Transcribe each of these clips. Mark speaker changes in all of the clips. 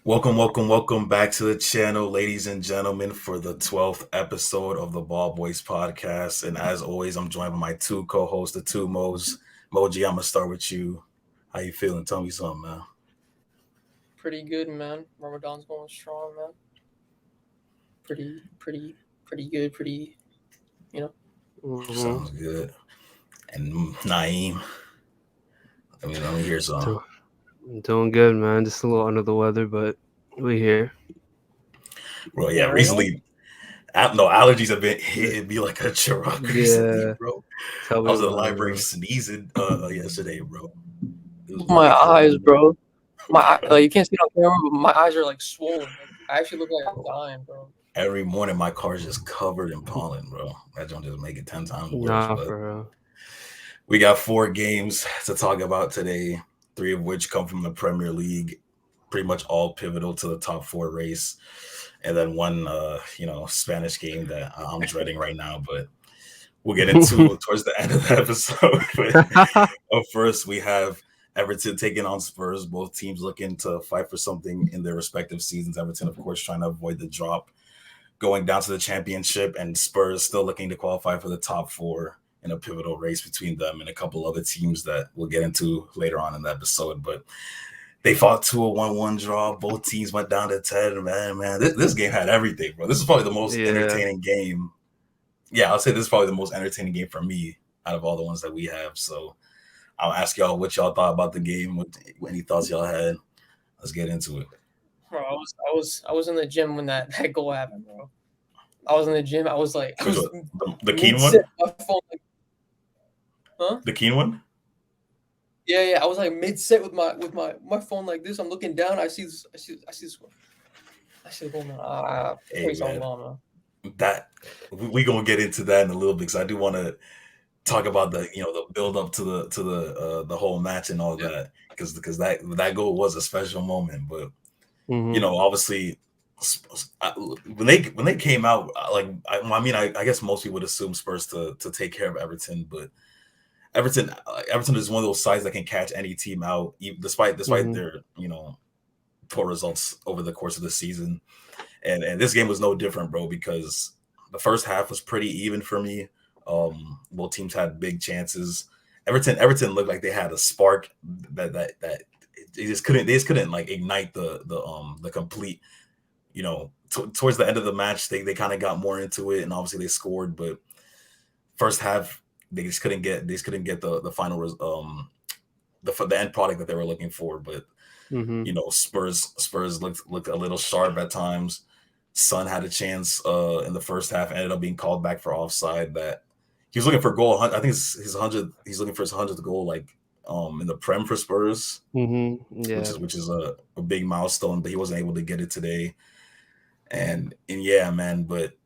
Speaker 1: Welcome back to the channel, ladies and gentlemen, for the 12th episode of the Ball Boys podcast. And as always, I'm joined by my two co-hosts, the two Mos. Moji, I'm gonna start with you. How you feeling? Tell me something, man.
Speaker 2: Pretty good, man. Ramadan's going strong, man. Pretty good. You know.
Speaker 1: Sounds good. And Naeem, let me hear something.
Speaker 3: Doing good, man. Just a little under the weather, but we here.
Speaker 1: Bro, yeah, recently, no allergies have been hitting me like a truck recently, bro. I was in the library sneezing yesterday, bro.
Speaker 2: My eyes, bro. You can't see it on camera, but my eyes are like swollen. Like, I actually look like I'm dying, bro.
Speaker 1: Every morning, my car's just covered in pollen, bro. That don't just make it 10 times worse.
Speaker 3: Nah,
Speaker 1: but
Speaker 3: for real.
Speaker 1: We got 4 games to talk about today, 3 of which come from the Premier League, pretty much all pivotal to the top 4 race, and then one, Spanish game that I'm dreading right now, but we'll get into towards the end of the episode. But first, we have Everton taking on Spurs. Both teams looking to fight for something in their respective seasons. Everton, of course, trying to avoid the drop, going down to the championship, and Spurs still looking to qualify for the top 4 in a pivotal race between them and a couple other teams that we'll get into later on in the episode. But they fought to a 1-1 draw. Both teams went down to 10. Man, this game had everything, bro. This is probably the most entertaining game. Yeah, I'll say this is probably the most entertaining game for me out of all the ones that we have. So I'll ask y'all what y'all thought about the game, any thoughts y'all had. Let's get into it.
Speaker 2: Bro, I was in the gym when that goal happened, bro. I was in the gym. I was like,
Speaker 1: the Keane one?
Speaker 2: Huh?
Speaker 1: The Keane one?
Speaker 2: Yeah. I was like mid-set with my phone like this. I'm looking down. I see this. I see the goal, man.
Speaker 1: Hey, man. That we gonna get into that in a little bit because I do want to talk about the build up to the whole match and all that because that goal was a special moment. But obviously when they came out, I guess most people would assume Spurs to take care of Everton, but Everton is one of those sides that can catch any team out, despite their poor results over the course of the season. And this game was no different, bro, because the first half was pretty even for me. Both teams had big chances. Everton looked like they had a spark that they just couldn't like ignite the complete. Towards the end of the match, they kind of got more into it, and obviously they scored. But first half, they just couldn't get the final the end product that they were looking for. But Spurs looked a little sharp at times. Son had a chance in the first half, ended up being called back for offside. That he was looking for a goal. I think it's his 100th. He's looking for his 100th goal, like in the Prem for Spurs, which is a big milestone. But he wasn't able to get it today. And yeah, man. But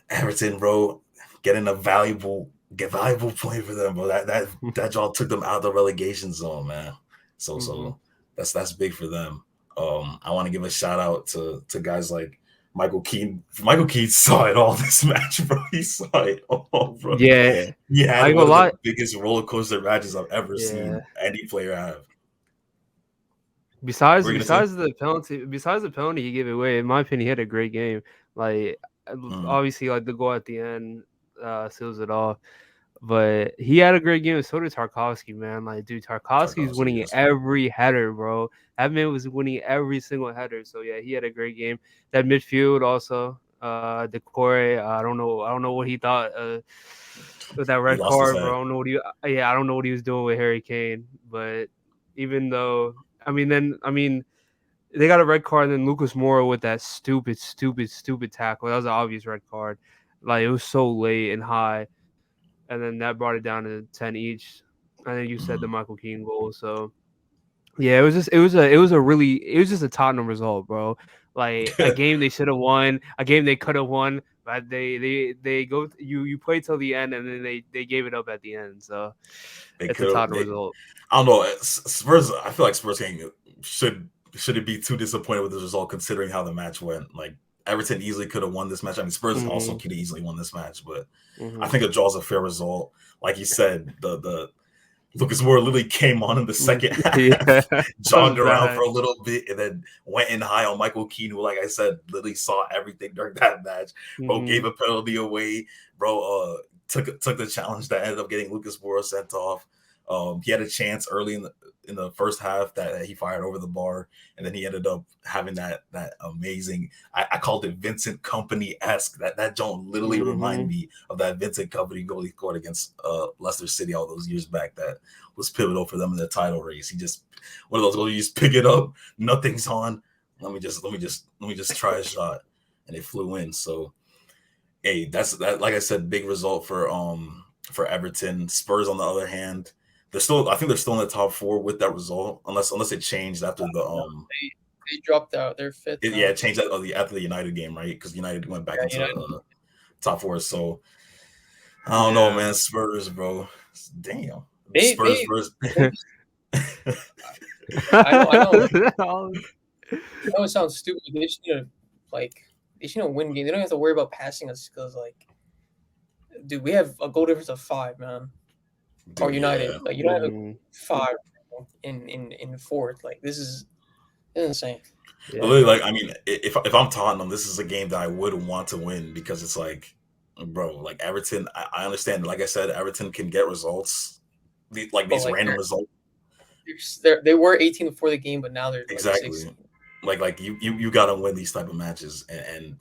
Speaker 1: Everton, bro, getting a valuable point for them, bro. That y'all took them out of the relegation zone, man. So that's big for them. I want to give a shout out to guys like Michael Keane. Michael Keane saw it all this match, bro. He saw it all, bro.
Speaker 3: Yeah.
Speaker 1: He had one of the biggest roller coaster matches I've ever seen any player have.
Speaker 3: Besides the penalty he gave away, in my opinion, he had a great game. Like obviously, like the goal at the end seals it off. But he had a great game. So did Tarkowski, man. Like, dude, Tarkowski's winning every header, bro. That man was winning every single header. So yeah, he had a great game. That midfield also, Decore. I don't know what he thought with that red card, bro. I don't know what he was doing with Harry Kane. But even though, they got a red card, and then Lucas Moura with that stupid tackle. That was an obvious red card. Like, it was so late and high. And then that brought it down to 10 each. And then you said the Michael Keane goal. So yeah, it was just a Tottenham result, bro. Like a game they should have won, a game they could have won, but they go you play till the end and then they gave it up at the end. So it's a Tottenham result.
Speaker 1: I don't know. Spurs, I feel like Spurs shouldn't be too disappointed with the result considering how the match went. Like Everton easily could have won this match. I mean, Spurs also could have easily won this match, but I think a draw is a fair result. Like you said, the Lucas Moura literally came on in the second half,
Speaker 3: Yeah,
Speaker 1: jogged around
Speaker 3: bad.
Speaker 1: for a little bit, and then went in high on Michael Keane, who, like I said, literally saw everything during that match. Bro gave a penalty away. Bro took the challenge that ended up getting Lucas Moura sent off. He had a chance early in the first half that he fired over the bar, and then he ended up having that amazing. I called it Vincent Kompany-esque. That don't literally remind me of that Vincent Kompany goal he scored against Leicester City all those years back. That was pivotal for them in the title race. He just one of those goals you just pick it up, nothing's on. Let me just try a shot, and it flew in. So, hey, that's that. Like I said, big result for Everton. Spurs on the other hand. I think they're still in the top 4 with that result, unless it changed after the
Speaker 2: they dropped out. They're 5th.
Speaker 1: it changed after the United game, right? Because United went back into top 4. So I don't know, man. Spurs, bro. Damn. Spurs versus.
Speaker 2: I know it sounds stupid. They just need to win games. They don't have to worry about passing us because, like, dude, we have a goal difference of 5, man. Dude, or United, like United have 5 in 4th. Like, this is insane.
Speaker 1: Yeah. Literally, like, I mean, if I'm Tottenham, this is a game that I would want to win because it's like, bro, like Everton. I understand. Like I said, Everton can get results, these random results.
Speaker 2: They were 18 before the game, but now they're
Speaker 1: exactly
Speaker 2: 16.
Speaker 1: Like you got to win these type of matches, and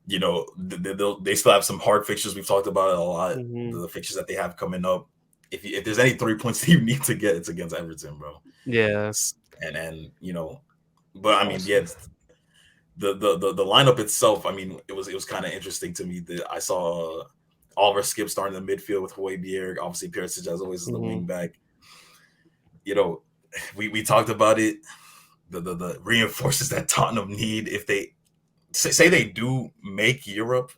Speaker 1: you know they still have some hard fixtures. We've talked about it a lot. The fixtures that they have coming up. If there's any 3 points that you need to get, it's against Everton, bro.
Speaker 3: Yeah,
Speaker 1: and you know, but I mean, yeah, the lineup itself. I mean, it was kind of interesting to me that I saw Oliver Skip starting the midfield with Højbjerg. Obviously, Perisic as always is the wing back. You know, we talked about it. The reinforces that Tottenham need if they say they do make Europe.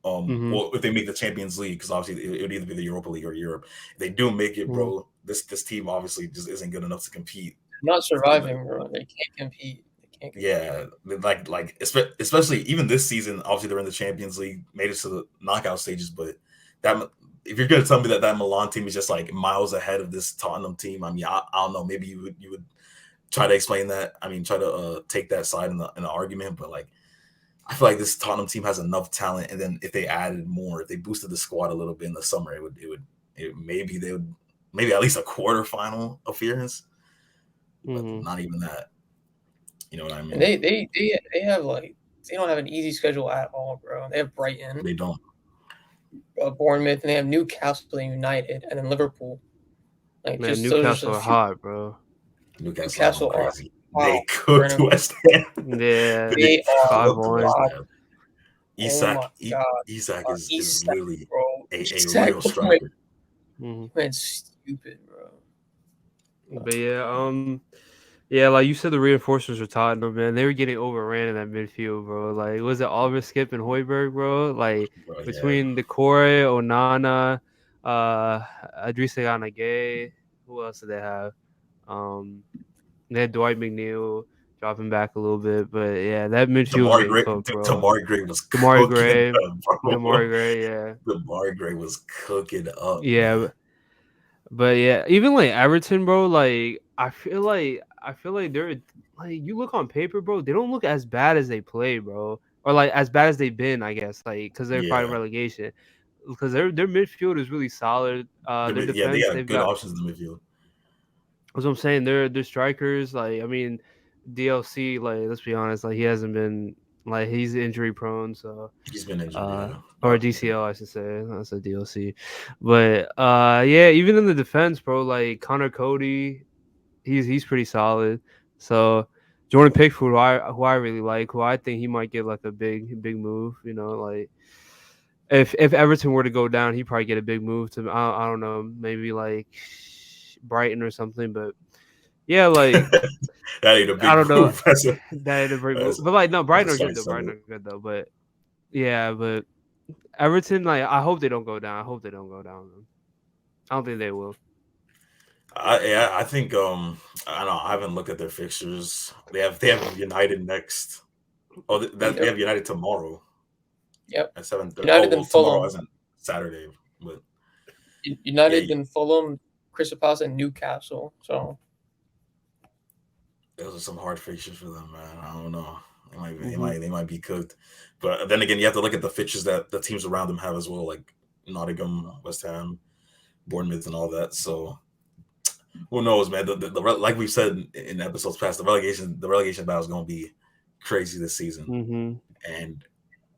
Speaker 1: Well, if they make the Champions League, because obviously it would either be the Europa League or Europe. If they do make it, bro, this team obviously just isn't good enough to compete.
Speaker 2: They're not surviving, bro. They can't compete.
Speaker 1: Yeah, like especially even this season. Obviously, they're in the Champions League, made it to the knockout stages. But that if you're gonna tell me that Milan team is just like miles ahead of this Tottenham team, I mean, I don't know. Maybe you would try to explain that. I mean, try to take that side in the argument, but like. I feel like this Tottenham team has enough talent, and then if they added more, if they boosted the squad a little bit in the summer, maybe they would at least a quarterfinal appearance. But not even that. You know what I mean?
Speaker 2: And they have they don't have an easy schedule at all, bro. They have Brighton.
Speaker 1: They don't.
Speaker 2: Bournemouth, and they have Newcastle and United, and then Liverpool.
Speaker 3: Like, man, Newcastle are hot, bro.
Speaker 1: Newcastle are crazy. They cooked West Ham.
Speaker 3: Yeah,
Speaker 2: they are
Speaker 3: 5-1.
Speaker 1: Isak is literally a real striker.
Speaker 2: Man, stupid, bro.
Speaker 3: But yeah, like you said, the reinforcements were Tottenham, man. They were getting overran in that midfield, bro. Like, was it Oliver Skip and Højbjerg, bro? Like, between Decore, Onana, Idrissa Gana Gueye, who else did they have? They had Dwight McNeil dropping back a little bit, but yeah, that midfield was getting cooked, bro.
Speaker 1: Demarai Gray was
Speaker 3: Demarai
Speaker 1: Gray was cooking up.
Speaker 3: Yeah,
Speaker 1: man.
Speaker 3: but yeah, even like Everton, bro. Like I feel like they're like, you look on paper, bro. They don't look as bad as they play, bro, or like as bad as they've been, I guess, like because they're fighting relegation. Because their midfield is really solid. Their defense,
Speaker 1: they have good options in the midfield.
Speaker 3: That's what I'm saying. They're strikers. Like, I mean, DLC. Like, let's be honest. Like, he hasn't been like he's injury prone. So
Speaker 1: he's been injured,
Speaker 3: or DCL, I should say. That's a DLC. But yeah, even in the defense, bro. Like Connor Cody, he's pretty solid. So Jordan Pickford, who I really like, who I think he might get like a big move. You know, like if Everton were to go down, he'd probably get a big move to I don't know, maybe like Brighton or something, but yeah, like
Speaker 1: that ain't a big
Speaker 3: I don't know.
Speaker 1: move.
Speaker 3: That ain't a big move. But like no, Brighton are good though. Brighton are good though. But yeah, but Everton, like I hope they don't go down. I hope they don't go down. I don't think they will.
Speaker 1: I think I don't know. I haven't looked at their fixtures. They have United next. Oh, they have United tomorrow.
Speaker 2: Yep.
Speaker 1: At 7:30.
Speaker 2: United
Speaker 1: tomorrow isn't Saturday, but
Speaker 2: United and Fulham, Crystal Palace and Newcastle. So
Speaker 1: those are some hard fixtures for them, man. I don't know. They might be cooked. But then again, you have to look at the fixtures that the teams around them have as well, like Nottingham, West Ham, Bournemouth, and all that. So who knows, man? Like we've said in episodes past, the relegation battle is going to be crazy this season, and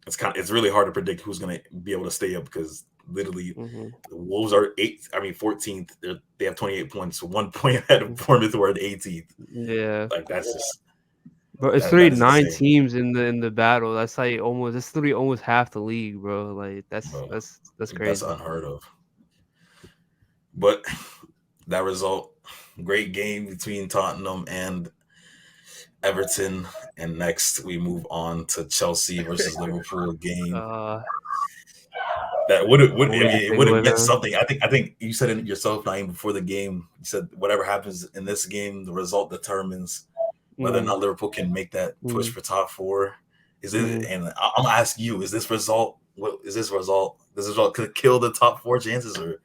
Speaker 1: it's really hard to predict who's going to be able to stay up because literally the Wolves are 14th. They have 28 points, so 1 point ahead of Bournemouth, who are at 18th.
Speaker 3: Yeah,
Speaker 1: like that's just.
Speaker 3: But it's literally 9 teams in the battle. That's like that's literally almost half the league, bro. Like that's crazy.
Speaker 1: That's unheard of. But that result, great game between Tottenham and Everton, and next we move on to Chelsea versus Liverpool game. That would have meant something. I think you said it yourself, Naeem, before the game. You said whatever happens in this game, the result determines whether or not Liverpool can make that push for top 4. Is it? And I'm gonna ask you: Is this result? Does this result could kill the top 4 chances, or?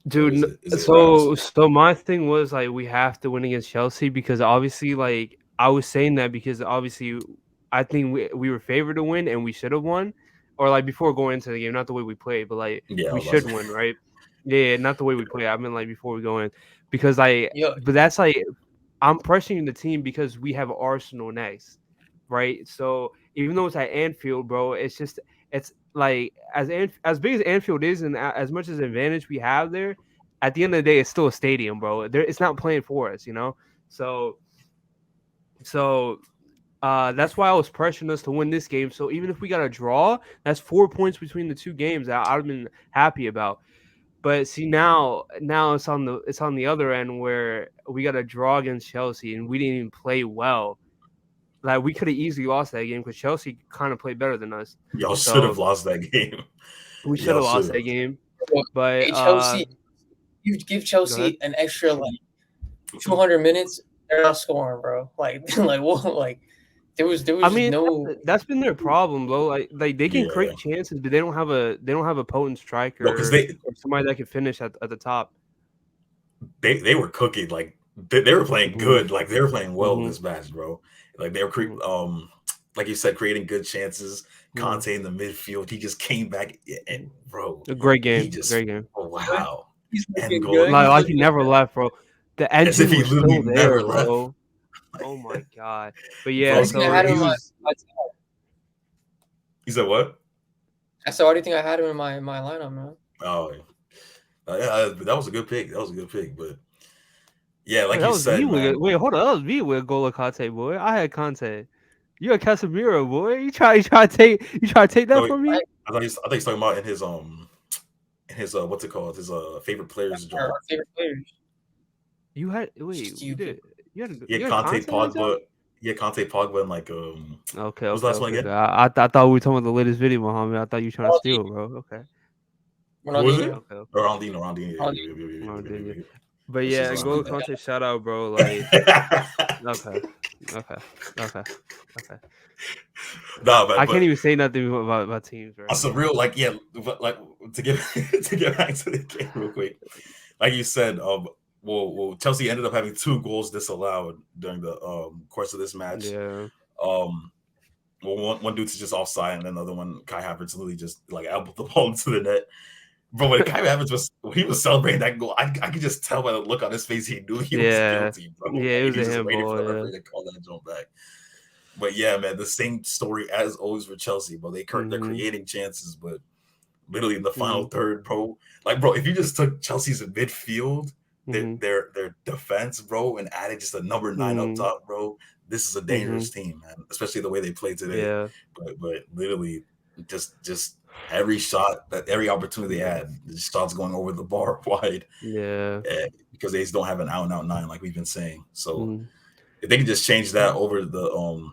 Speaker 3: Dude, so my thing was like we have to win against Chelsea because obviously, like I was saying that because obviously I think we were favored to win and we should have won, or like before going into the game, not the way we played, but like we should win, right? Yeah, not the way we play. I mean, like before we go in, because but that's like. I'm pressuring the team because we have Arsenal next, right? So even though it's at Anfield, bro, it's like as big as Anfield is and as much as advantage we have there, at the end of the day, it's still a stadium, bro. It's not playing for us, you know. So that's why I was pressuring us to win this game. So even if we got a draw, that's 4 points between the 2 games that I'd have been happy about. But see now it's on the other end where we got a draw against Chelsea and we didn't even play well. Like we could have easily lost that game because Chelsea kind of played better than us.
Speaker 1: Y'all should have lost that game.
Speaker 3: We should have lost that game. But
Speaker 2: Chelsea, you give Chelsea an extra like 200 minutes, they're not scoring, bro. There was no.
Speaker 3: That's been their problem, bro. Like they can create chances, but they don't have a potent striker or somebody that can finish at the top.
Speaker 1: They were cooking, like they were playing good, like they were playing well this match, bro. Like they were like you said, creating good chances. Conte in the midfield, he just came back and bro,
Speaker 3: a great game, great game.
Speaker 1: Oh, wow,
Speaker 2: and goal.
Speaker 3: Like he never left, bro. The engine was still there, bro. Oh my god! But yeah,
Speaker 1: he said what?
Speaker 2: I said, why do you think I had him in my lineup, man?
Speaker 1: Oh, yeah, that was a good pick. But yeah, like you said,
Speaker 3: wait, hold on, that was me with Golo Conte, boy. I had Conte. You had Casemiro, boy. You try to take that from me?
Speaker 1: I think he's talking about in his what's it called? His favorite players.
Speaker 2: Favorite players.
Speaker 3: You had you did. You had
Speaker 1: Conte, Pogba. Yeah, Conte, Pogba, and like
Speaker 3: Okay.
Speaker 1: What's the last one again?
Speaker 3: I thought we were talking about the latest video, Mohammed. I thought you were trying to steal, bro. Okay.
Speaker 1: Who was it? Ronaldinho.
Speaker 3: But yeah, Golo Conte, shout out, bro. Like, okay.
Speaker 1: Nah, but
Speaker 3: I can't even say nothing about teams, right?
Speaker 1: That's a real but to get back to the game real quick. Like you said, well, Chelsea ended up having 2 goals disallowed during the course of this match.
Speaker 3: Yeah.
Speaker 1: Well, one dude's just offside, and another one, Kai Havertz, literally just like elbowed the ball into the net. But when Kai Havertz was celebrating that goal, I could just tell by the look on his face he knew he was guilty, bro.
Speaker 3: Yeah, it was a handball.
Speaker 1: For the referee to call that jump back. But yeah, man, the same story as always for Chelsea, bro. They're creating chances, but literally in the final third, bro. Like, bro, if you just took Chelsea's midfield, their defense, bro, and added just a number 9 up top, bro, this is a dangerous team, man. Especially the way they play today.
Speaker 3: Yeah.
Speaker 1: But literally, just every shot, every opportunity they had, the shots going over the bar wide.
Speaker 3: Yeah.
Speaker 1: Because they just don't have an out-and-out 9 like we've been saying. So if they can just change that over the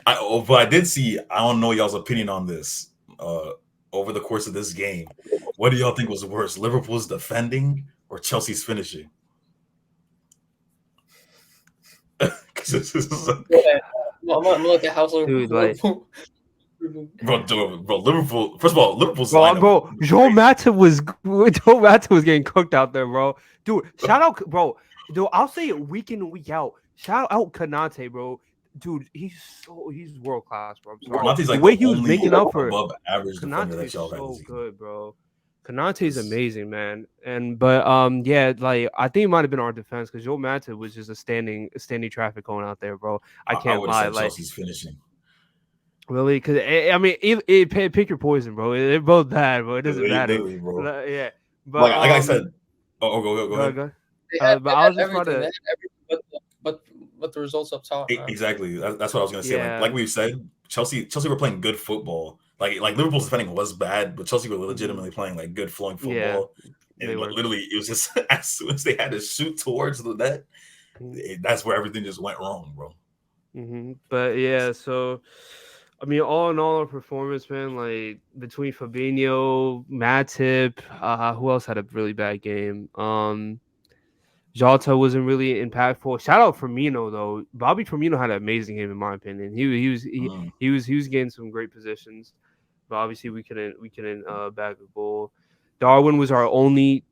Speaker 1: but I did see, I don't know y'all's opinion on this. Over the course of this game, what do y'all think was worse, Liverpool's defending or Chelsea's finishing?
Speaker 2: I'm gonna look at household.
Speaker 3: Dude, like,
Speaker 1: Bro, Liverpool. First of all, Liverpool's
Speaker 3: Bro,
Speaker 1: lineup.
Speaker 3: Joe Matip was getting cooked out there, bro. Dude, shout out, bro. Dude, I'll say it week in and week out. Shout out Konate, bro. Dude, he's world class, bro. I'm sorry.
Speaker 1: Konate's
Speaker 3: The
Speaker 1: like
Speaker 3: way
Speaker 1: the
Speaker 3: he was
Speaker 1: only
Speaker 3: making up for
Speaker 1: above average defender
Speaker 3: Konate
Speaker 1: that
Speaker 3: is
Speaker 1: y'all had
Speaker 3: so
Speaker 1: this season.
Speaker 3: good, bro. Konate is amazing, man. But yeah, like I think it might have been our defense because Joe Matip was just a standing traffic going out there, bro. I can't lie.
Speaker 1: Said
Speaker 3: Like
Speaker 1: Chelsea's finishing.
Speaker 3: Really? Because I mean, pick your poison, bro. They're both bad, bro. It doesn't matter.
Speaker 1: Literally, bro.
Speaker 3: Yeah, but
Speaker 1: like I said, go ahead.
Speaker 2: But I was just about to. But the results up top.
Speaker 1: Exactly. That's what I was gonna say.
Speaker 3: Yeah.
Speaker 1: Like we've said, Chelsea were playing good football. Like Liverpool's defending was bad, but Chelsea were legitimately playing like good flowing football. Yeah, and literally, it was just as soon as they had to shoot towards the net, that's where everything just went wrong, bro.
Speaker 3: But yeah, so I mean, all in all, our performance, man, like between Fabinho, Matip, who else had a really bad game? Jota wasn't really impactful. Shout out Firmino though. Bobby Firmino had an amazing game in my opinion. He was getting some great positions, but obviously we couldn't bag a goal. Darwin was our only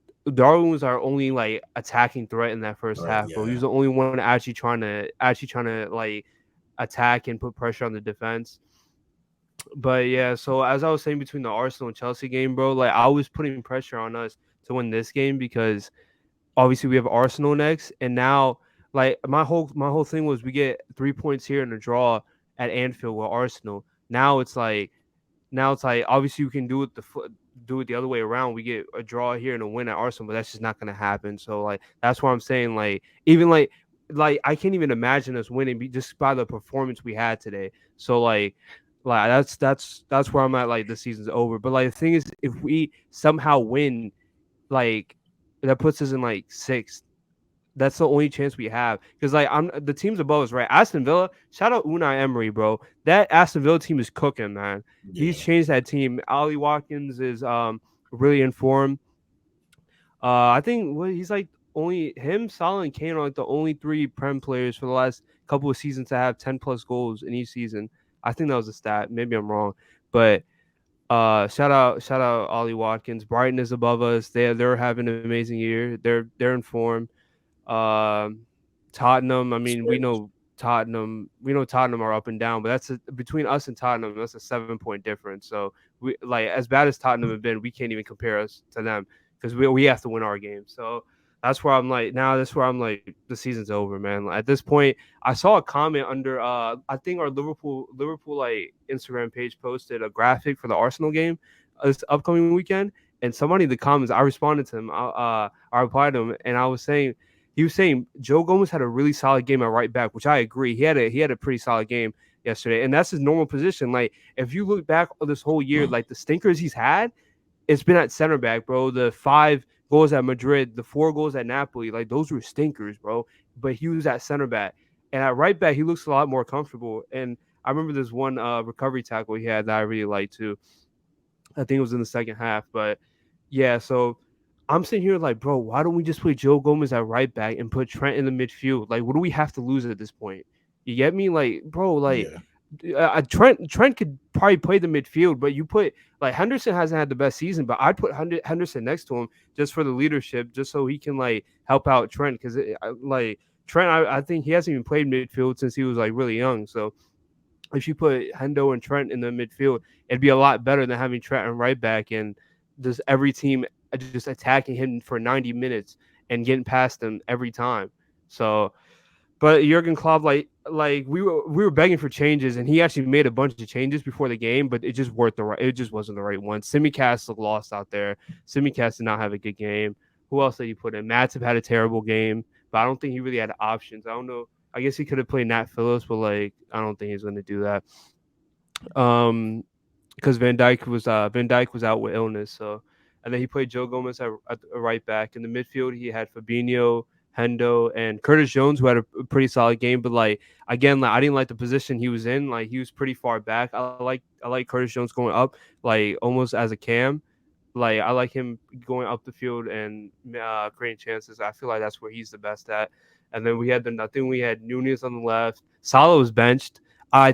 Speaker 3: like attacking threat in that first half, bro. He was the only one actually trying to like attack and put pressure on the defense. But yeah, so as I was saying between the Arsenal and Chelsea game, bro, like I was putting pressure on us to win this game because obviously we have Arsenal next, and now like my whole thing was we get 3 points here and a draw at Anfield with Arsenal. Now it's like obviously we can do it the other way around. We get a draw here and a win at Arsenal, but that's just not gonna happen. So like that's why I'm saying like even like I can't even imagine us winning just by the performance we had today. So like that's where I'm at. Like the season's over. But like the thing is, if we somehow win, like that puts us in like sixth. That's the only chance we have because like the teams above us, right? Aston Villa, shout out Unai Emery, bro. That Aston Villa team is cooking, man. Yeah. He's changed that team. Ollie Watkins is really in form. I think he's like only him, Salah, and Kane are like the only 3 Prem players for the last couple of seasons to have 10+ goals in each season. I think that was a stat. Maybe I'm wrong, but shout out Ollie Watkins. Brighton is above us. They're having an amazing year. They're in form. Tottenham. I mean, we know Tottenham are up and down, but that's between us and Tottenham. That's a 7-point difference. So we like as bad as Tottenham have been, we can't even compare us to them because we have to win our game. So that's where I'm like the season's over, man. At this point, I saw a comment under I think our Liverpool like Instagram page posted a graphic for the Arsenal game this upcoming weekend, and somebody in the comments, I responded to him. I replied to him, and he was saying Joe Gomez had a really solid game at right back, which I agree. He had a pretty solid game yesterday, and that's his normal position. Like if you look back on this whole year, like the stinkers he's had, it's been at center back, bro. The 5 goals at Madrid, the 4 goals at Napoli, like those were stinkers, bro. But he was at center back, and at right back he looks a lot more comfortable. And I remember this one recovery tackle he had that I really liked too. I think it was in the second half, but yeah. So I'm sitting here like, bro, why don't we just put Joe Gomez at right back and put Trent in the midfield? Like, what do we have to lose at this point? You get me? Like, bro, like. Yeah. Trent could probably play the midfield, but you put like Henderson hasn't had the best season, but I'd put Henderson next to him just for the leadership, just so he can like help out Trent because like Trent, I think he hasn't even played midfield since he was like really young. So if you put Hendo and Trent in the midfield, it'd be a lot better than having Trent and right back and just every team just attacking him for 90 minutes and getting past him every time. So. But Jurgen Klopp, like we were begging for changes, and he actually made a bunch of changes before the game, but it just wasn't the right one. Simicast looked lost out there. Simicast did not have a good game. Who else did you put in? Matip had a terrible game, but I don't think he really had options. I don't know. I guess he could have played Nat Phillips, but like I don't think he's going to do that. Because Van Dijk was out with illness, so and then he played Joe Gomez at right back. In the midfield, he had Fabinho, Hendo, and Curtis Jones, who had a pretty solid game, but like again, like I didn't like the position he was in. Like he was pretty far back. I like Curtis Jones going up, like almost as a cam. Like I like him going up the field and creating chances. I feel like that's where he's the best at. And then we had we had Nunez on the left. Salah was benched. I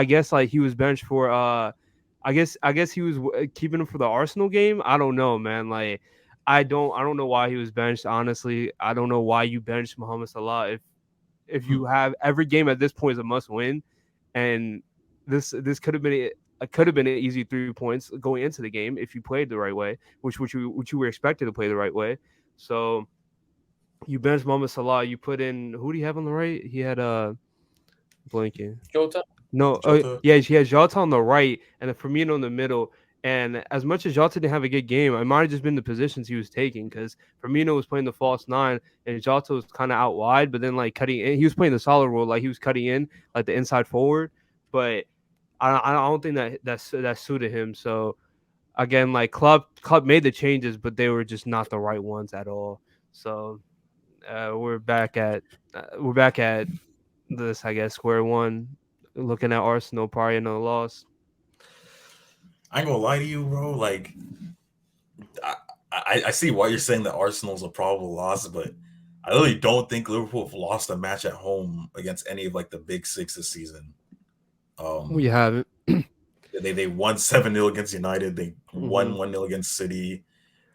Speaker 3: guess like he was benched for I guess he was keeping him for the Arsenal game. I don't know, man. Like, I don't know why he was benched. Honestly, I don't know why you benched Mohamed Salah if you have every game at this point is a must win, and this could have been an easy 3 points going into the game if you played the right way, which you were expected to play the right way. So you benched Mohamed Salah. You put in, who do you have on the right? He had blanking.
Speaker 2: Jota.
Speaker 3: No, yeah, he had Jota on the right and then Firmino in the middle. And as much as Jota didn't have a good game, it might have just been the positions he was taking because Firmino was playing the false 9 and Jota was kind of out wide, but then like cutting in. He was playing the solid role, like he was cutting in like the inside forward. But I don't think that suited him. So again, like Klopp made the changes, but they were just not the right ones at all. So we're back at this, I guess, square one. Looking at Arsenal, probably another loss.
Speaker 1: I ain't gonna lie to you, bro. Like, I see why you're saying that Arsenal's a probable loss, but I really don't think Liverpool have lost a match at home against any of like the big six this season.
Speaker 3: We haven't.
Speaker 1: They won 7-0 against United. They won 1-0 against City.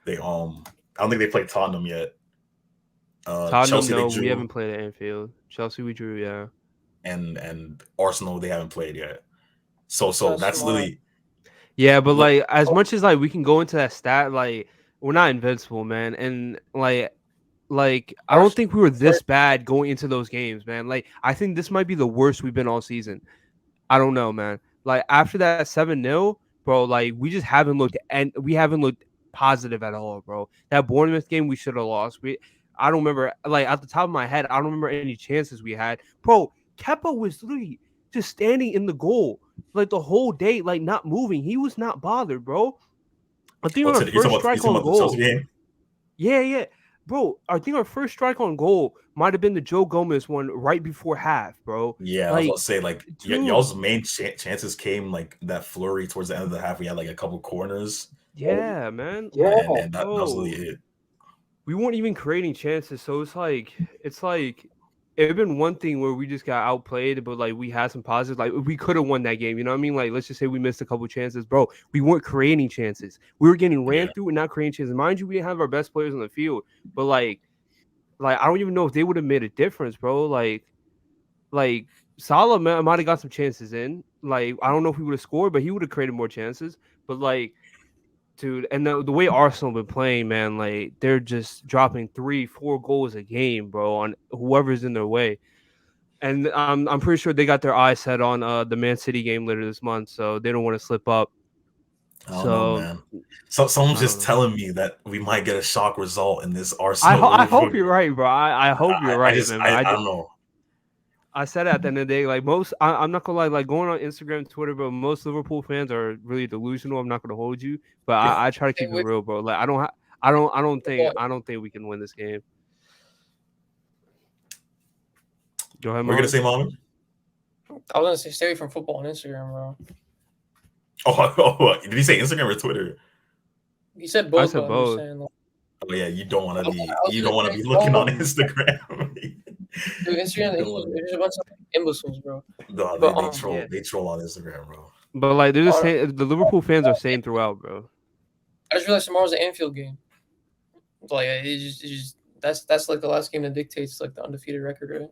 Speaker 1: I don't think they played Tottenham yet.
Speaker 3: Tottenham, Chelsea, no, we haven't played at Anfield. Chelsea, we drew, yeah.
Speaker 1: And Arsenal, they haven't played yet. So that's literally.
Speaker 3: Yeah, but like as much as like we can go into that stat, like we're not invincible, man. And like I don't think we were this bad going into those games, man. Like I think this might be the worst we've been all season. I don't know, man. Like after that 7-0, bro, like we just haven't looked positive at all, bro. That Bournemouth game we should have lost. I don't remember, like at the top of my head, I don't remember any chances we had. Bro, Kepa was literally just standing in the goal like the whole day, like not moving. He was not bothered, bro. I think our first strike on goal. Yeah. Bro, I think our first strike on goal might have been the Joe Gomez one right before half, bro.
Speaker 1: Yeah, like, I was about to say, like, y'all's main chances came like that flurry towards the end of the half. We had like a couple corners.
Speaker 3: Yeah, man.
Speaker 1: Yeah, and that was really it.
Speaker 3: We weren't even creating chances, so it's like it had been one thing where we just got outplayed, but like we had some positives. Like we could have won that game, you know what I mean? Like let's just say we missed a couple chances, bro. We weren't creating chances. We were getting ran through and not creating chances. Mind you, we didn't have our best players on the field, but like I don't even know if they would have made a difference, bro. Like Salah might have got some chances in. Like I don't know if he would have scored, but he would have created more chances. But like, dude, and the way Arsenal been playing, man, like they're just dropping 3-4 goals a game, bro, on whoever's in their way. And I'm pretty sure they got their eyes set on the Man City game later this month, so they don't want to slip up.
Speaker 1: I don't know, man. So someone's just telling me that we might get a shock result in this Arsenal.
Speaker 3: I hope you're right, bro. I hope you're right, man.
Speaker 1: I don't know.
Speaker 3: I said at the end of the day, like I'm not gonna lie, like going on Instagram and Twitter, but most Liverpool fans are really delusional. I'm not gonna hold you, but yeah. I try to keep it real, bro. Like I don't think we can win this game. Go ahead,
Speaker 1: we're gonna say, Mom.
Speaker 2: I was gonna say stay away from football on Instagram, bro.
Speaker 1: Oh, did he say Instagram or Twitter?
Speaker 2: He said both.
Speaker 3: I said both.
Speaker 1: Oh yeah, you don't want to be looking on Instagram.
Speaker 2: Dude, Instagram, there's a bunch of imbeciles, bro.
Speaker 1: No, they troll on Instagram, bro.
Speaker 3: But like they're just saying, the Liverpool fans are saying throughout, bro.
Speaker 2: I just realized tomorrow's the Anfield game. Like it's just that's like the last game that dictates like the undefeated record, right?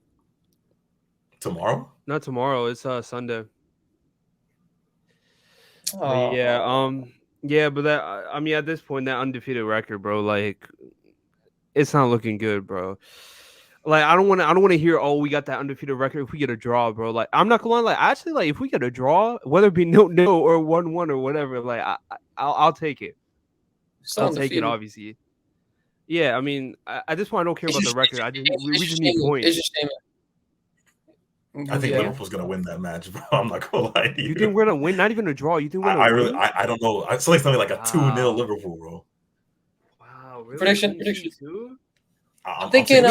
Speaker 1: Tomorrow?
Speaker 3: Not tomorrow. It's Sunday. But yeah, but that I mean at this point that undefeated record, bro, like it's not looking good, bro. Like I don't want to hear, oh, we got that undefeated record if we get a draw, bro. Like I'm not gonna lie, like actually, like if we get a draw, whether it be 0-0 or 1-1 or whatever, like I'll take it. I'll take it, obviously. Yeah, I mean, at this point, I don't care about the record. We just need points.
Speaker 2: It's just
Speaker 1: I think Liverpool's gonna win that match, bro. I'm not gonna lie to you.
Speaker 3: You think we're gonna win? Not even a draw. You think we're gonna win?
Speaker 1: I don't know. It's like something like a 2-0 Liverpool, bro.
Speaker 3: Wow, really?
Speaker 2: Prediction.
Speaker 3: I'm thinking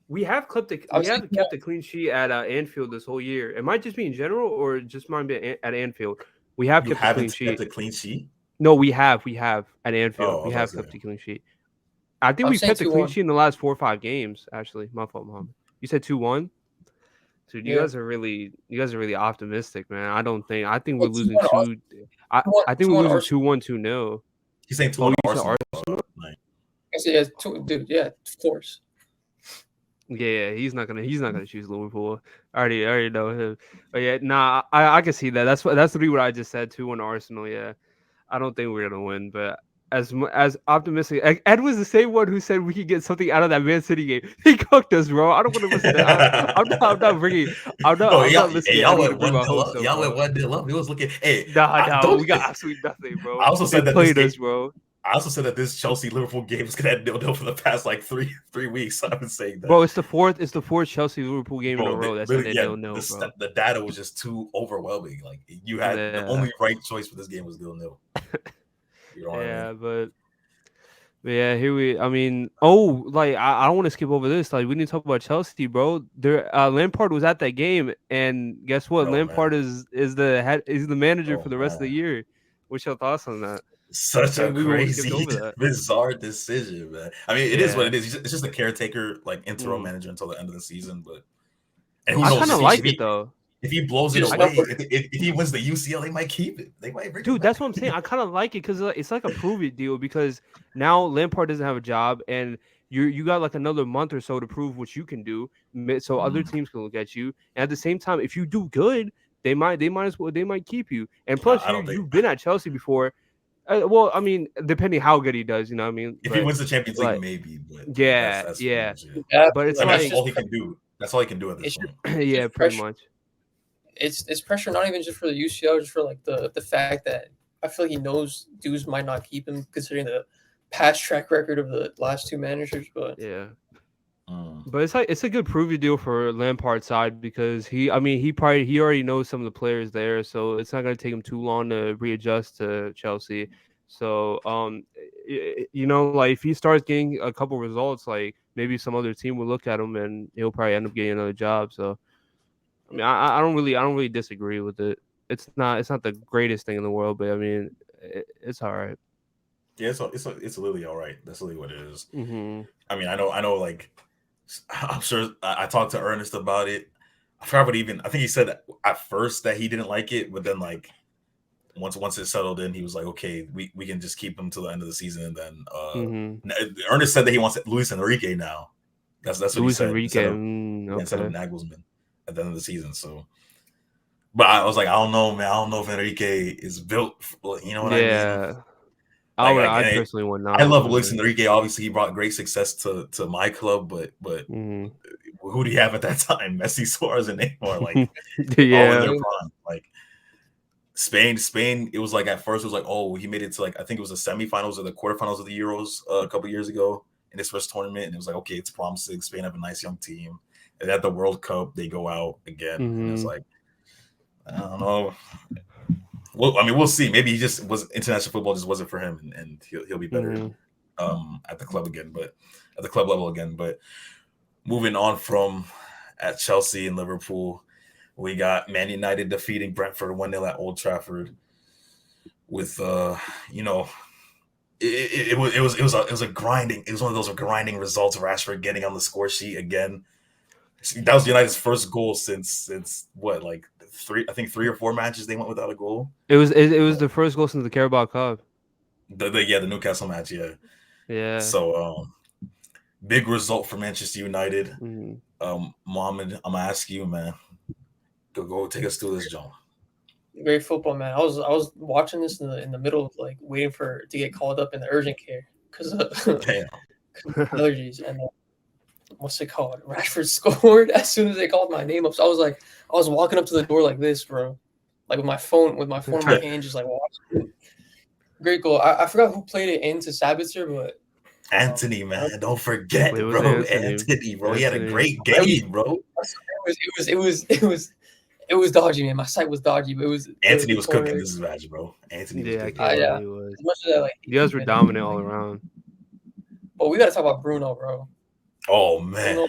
Speaker 3: we have kept a clean sheet at Anfield this whole year. It might just be in general, or just might be at Anfield. We have kept a clean sheet.
Speaker 1: Kept a clean sheet?
Speaker 3: No, we have at Anfield. We have kept a clean sheet. I think we've kept a clean sheet in the last 4 or 5 games. Actually, my fault, Mohammed. You said 2-1. Dude, you guys are really optimistic, man. I think we're
Speaker 2: Well,
Speaker 3: losing 2. I think we're
Speaker 2: 2-1
Speaker 3: losing
Speaker 2: Arsenal.
Speaker 3: 2-1, 2-0.
Speaker 1: He's saying
Speaker 3: Oh,
Speaker 1: 2-1
Speaker 3: you said
Speaker 1: Arsenal. Like,
Speaker 2: I said, yeah, dude, yeah, of course.
Speaker 3: Yeah, he's not gonna choose Liverpool. I already know him. But yeah, nah, I can see that. That's really what I just said too on Arsenal. Yeah, I don't think we're gonna win, but as optimistic, Ed was the same one who said we could get something out of that Man City game. He cooked us, bro. I don't want to listen to. I'm not bringing.
Speaker 1: bro,
Speaker 3: I'm not listening to
Speaker 1: y'all
Speaker 3: Edwin to
Speaker 1: went
Speaker 3: bring my
Speaker 1: 1-0
Speaker 3: hopes
Speaker 1: up.
Speaker 3: up,
Speaker 1: Y'all
Speaker 3: bro.
Speaker 1: went 1-0 up. He was looking. Hey,
Speaker 3: No,
Speaker 1: don't.
Speaker 3: we got absolutely nothing, bro.
Speaker 1: I also said that
Speaker 3: played us, bro.
Speaker 1: I also said that this Chelsea Liverpool game is gonna have 0-0 for the past like three weeks. I've been saying that,
Speaker 3: bro. It's the fourth Chelsea Liverpool game in a row. That's
Speaker 1: literally,
Speaker 3: 0-0, bro.
Speaker 1: the data was just too overwhelming. Like you had the only right choice for this game was 0-0. You know what I mean?
Speaker 3: But yeah, I mean, I don't want to skip over this. Like, we need to talk about Chelsea, bro. Lampard was at that game, and guess what?
Speaker 1: Oh,
Speaker 3: Lampard is the manager
Speaker 1: Oh,
Speaker 3: for the rest of the year. What's your thoughts on that?
Speaker 1: Such a crazy,
Speaker 3: over that.
Speaker 1: bizarre decision, man. I mean, it is what it is. It's just a caretaker, like interim manager until the end of the season. But and who knows?
Speaker 3: I kind of like it though.
Speaker 1: If he blows it away, if he wins the UCL, they might keep it. They might bring
Speaker 3: Dude, that's what I'm saying. I kind of like it because it's like a prove it deal. Because now Lampard doesn't have a job, and you got like another month or so to prove what you can do, so other teams can look at you. And at the same time, if you do good, they might keep you. And plus, you've been at Chelsea before. Well, I mean, depending how good he does, you know what I mean?
Speaker 1: If he wins the Champions League, maybe. But that's
Speaker 3: yeah. But it's
Speaker 1: that's all he can do. That's all he can do at this point.
Speaker 3: Yeah, pretty much.
Speaker 2: It's pressure not even just for the UCL, just for like the fact that I feel like he knows dudes might not keep him considering the past track record of the last two managers. But
Speaker 3: yeah. But it's a good prove deal for Lampard's side because he already knows some of the players there, so it's not going to take him too long to readjust to Chelsea. So like if he starts getting a couple results, like maybe some other team will look at him and he'll probably end up getting another job. So I mean, I don't really disagree with it. It's not the greatest thing in the world, but I mean, it's all right.
Speaker 1: Yeah, it's literally all right. That's literally what it is.
Speaker 3: Mm-hmm.
Speaker 1: I mean, I know. Like, I'm sure I talked to Ernest about it. I forgot what I think he said at first that he didn't like it, but then like once it settled in, he was like, okay, we can just keep him till the end of the season. And then Ernest said that he wants Luis Enrique now. That's what he said. Instead of Nagelsmann at the end of the season. So, but I was like, I don't know, man. I don't know if Enrique is built. You know what I mean?
Speaker 3: I personally would not.
Speaker 1: I love Luis Enrique. Obviously, he brought great success to my club, but who do you have at that time? Messi, Suarez, and Neymar, like all in their prime. Like Spain. It was like at first it was like, oh, he made it to like I think it was the semifinals or the quarterfinals of the Euros a couple years ago in his first tournament, and it was like, okay, it's promising. Spain have a nice young team, and at the World Cup they go out again, and it's like, I don't know. Well, I mean, we'll see. Maybe he just was international football just wasn't for him, and he'll be better at the club again, but at the club level again. But moving on from at Chelsea and Liverpool, we got Man United defeating Brentford 1-0 at Old Trafford. With it was a grinding. It was one of those grinding results. Rashford getting on the score sheet again. That was United's first goal since what, like three or four matches they went without a goal.
Speaker 3: It was the first goal since the Carabao Cup.
Speaker 1: The Newcastle match, yeah.
Speaker 3: Yeah.
Speaker 1: So big result for Manchester United. Mohammed, I'm gonna ask you, man. Go take us through this, John.
Speaker 2: Great football, man. I was watching this in the middle of like waiting to get called up in the urgent care because of allergies and. What's it called? Rashford scored as soon as they called my name up. So I was walking up to the door like this, bro. Like with my phone in my hand, just like watching. Great goal. I forgot who played it into Sabitzer, but
Speaker 1: Anthony, man, don't forget, bro. Anthony, bro. He had a great game, bro.
Speaker 2: It was dodgy, man. My sight was dodgy, but it was
Speaker 1: Anthony was cooking this match, bro. Anthony was cooking.
Speaker 3: He was. As much as that, like, you guys were dominant all around.
Speaker 2: But we gotta talk about Bruno, bro.
Speaker 1: Oh man,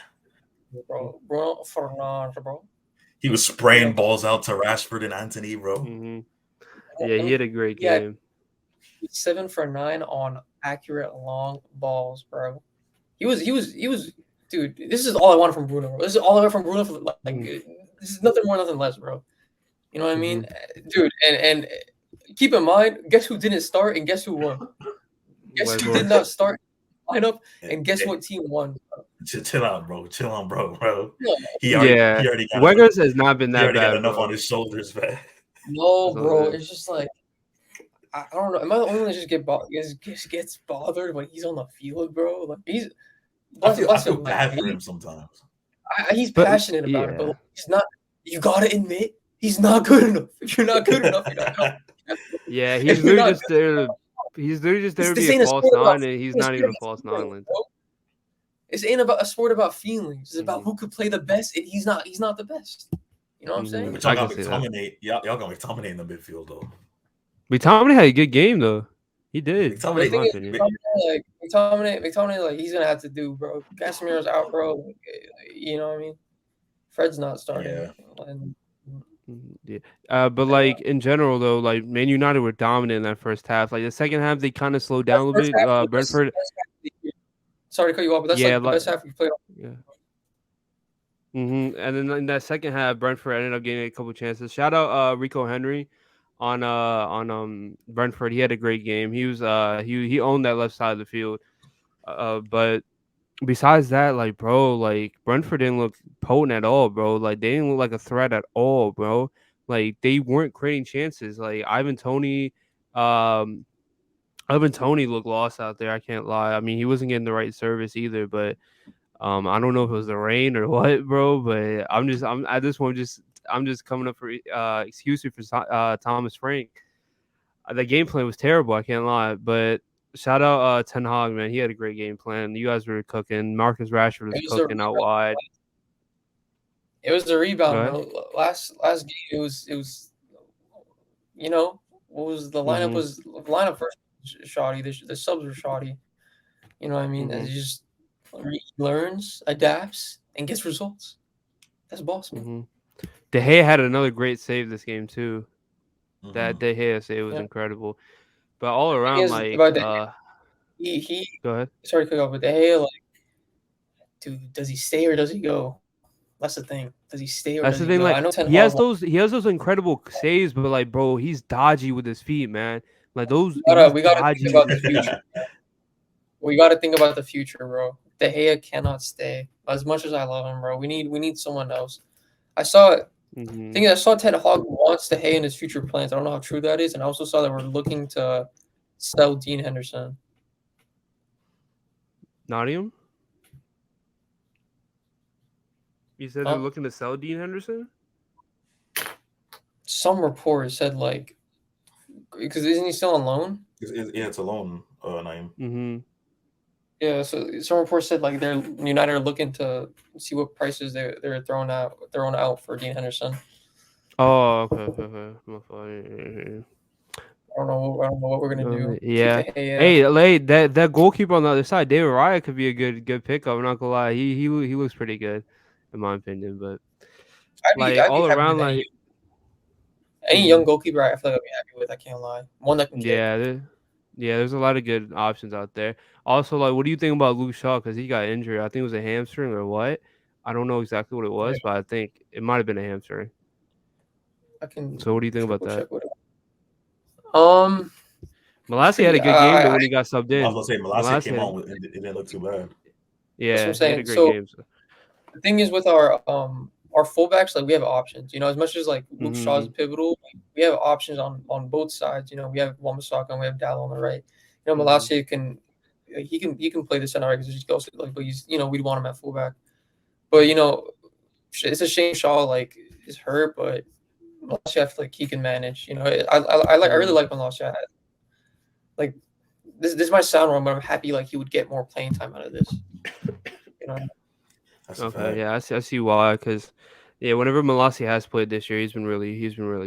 Speaker 2: Bruno Fernandes, bro.
Speaker 1: He was spraying balls out to Rashford and Anthony, bro.
Speaker 3: Yeah, he had a great game.
Speaker 2: 7 for 9 on accurate long balls, bro. He was. Dude, this is all I wanted from Bruno. Bro. This is all I got from Bruno. This is nothing more, nothing less, bro. You know what I mean, dude? And keep in mind, guess who didn't start and guess who won? Guess who did not start lineup and guess what team won?
Speaker 1: Chill out, bro. Chill on, bro.
Speaker 2: No.
Speaker 1: He already got
Speaker 3: Weghorst has not been that
Speaker 1: he already
Speaker 3: bad,
Speaker 1: got enough
Speaker 3: bro.
Speaker 1: on his shoulders, man.
Speaker 2: No, bro. It's just like I don't know. Am I the only one that just gets bothered when he's on the field, bro? Like
Speaker 1: I feel bad for him sometimes.
Speaker 2: He's passionate about it, but he's not. You gotta admit, he's not good enough. If you're not good enough, you're not good enough.
Speaker 3: Yeah, he's literally just there. He's literally just there to be a false nine, and he's not even a false nine.
Speaker 2: This ain't about a sport about feelings. It's about who could play the best, and he's not the best. You know what I'm saying?
Speaker 1: But y'all got McTominay. Y'all got McTominay in the midfield though.
Speaker 3: McTominay had a good game though. He did.
Speaker 2: McTominay, like he's gonna have to do, bro. Casemiro's out, bro. You know what I mean? Fred's not starting.
Speaker 3: But like in general though, like Man United were dominant in that first half. Like the second half, they kind of slowed down a little bit. Brentford.
Speaker 2: Sorry to cut you off, but that's like the best half we played.
Speaker 3: Yeah. And then in that second half, Brentford ended up getting a couple chances. Shout out Rico Henry on Brentford. He had a great game. He was he owned that left side of the field. But besides that, like bro, like Brentford didn't look potent at all, bro. Like they didn't look like a threat at all, bro. Like they weren't creating chances. Like Ivan Toney looked lost out there. I can't lie. I mean, he wasn't getting the right service either, but I don't know if it was the rain or what, bro. But I'm at this point I'm just coming up for excuses for Thomas Frank. The game plan was terrible. I can't lie, but shout out Ten Hag, man. He had a great game plan. You guys were cooking. Marcus Rashford was cooking out wide.
Speaker 2: It was the rebound, bro. Last game, it was. You know, what was the lineup? Was the lineup first shoddy? The subs were shoddy. You know what I mean? It just learns, adapts, and gets results. That's boss, man.
Speaker 3: De Gea had another great save this game too. That De Gea save was incredible. But all around, like,
Speaker 2: he
Speaker 3: go ahead.
Speaker 2: Sorry to cut off, but De Gea, like, dude, does he stay or does he go? That's the thing. Does he stay or does he go?
Speaker 3: Like,
Speaker 2: I know
Speaker 3: he has those incredible saves, but like, bro, he's dodgy with his feet, man. Like those. We gotta
Speaker 2: think about the future. We gotta think about the future, bro. De Gea cannot stay. As much as I love him, bro, we need someone else. I saw it. I saw Ten Hag wants De Gea in his future plans. I don't know how true that is, and I also saw that we're looking to sell Dean Henderson.
Speaker 3: Nottingham? You said they're looking to sell Dean Henderson?
Speaker 2: Some report said, like, because isn't he still on loan?
Speaker 1: Yeah, it's a loan, Naeem.
Speaker 2: Yeah, so some reports said like United are looking to see what prices they're throwing out for Dean Henderson.
Speaker 3: Oh, okay.
Speaker 2: I don't know what we're gonna do.
Speaker 3: Yeah. Hey, that goalkeeper on the other side, David Raya, could be a good pickup. I'm not gonna lie, he looks pretty good, in my opinion. But I'd all around, like
Speaker 2: any young goalkeeper, I feel like I'd be happy with. I can't lie, one that can kick.
Speaker 3: There's a lot of good options out there. Also, like, what do you think about Luke Shaw? Because he got injured. I think it was a hamstring or what. I don't know exactly what it was, but I think it might have been a hamstring. So what do you think about that? Malacia had a good game when he got subbed in.
Speaker 1: I was gonna say Malacia came on and it didn't look too bad.
Speaker 2: Yeah, he had a great game. The thing is with our fullbacks, like we have options. You know, as much as like Luke Shaw's pivotal, we have options on both sides. You know, we have Wan-Bissaka and we have Dal on the right. You know, Malacia can play the center because he goes like, but he's, you know, we'd want him at fullback. But you know, it's a shame Shaw like is hurt, but Malacia, I feel like he can manage. You know, I really like Malacia. Like this might sound wrong, but I'm happy like he would get more playing time out of this. You know.
Speaker 3: Okay, yeah, I see why. Because whenever Malacia has played this year, he's been really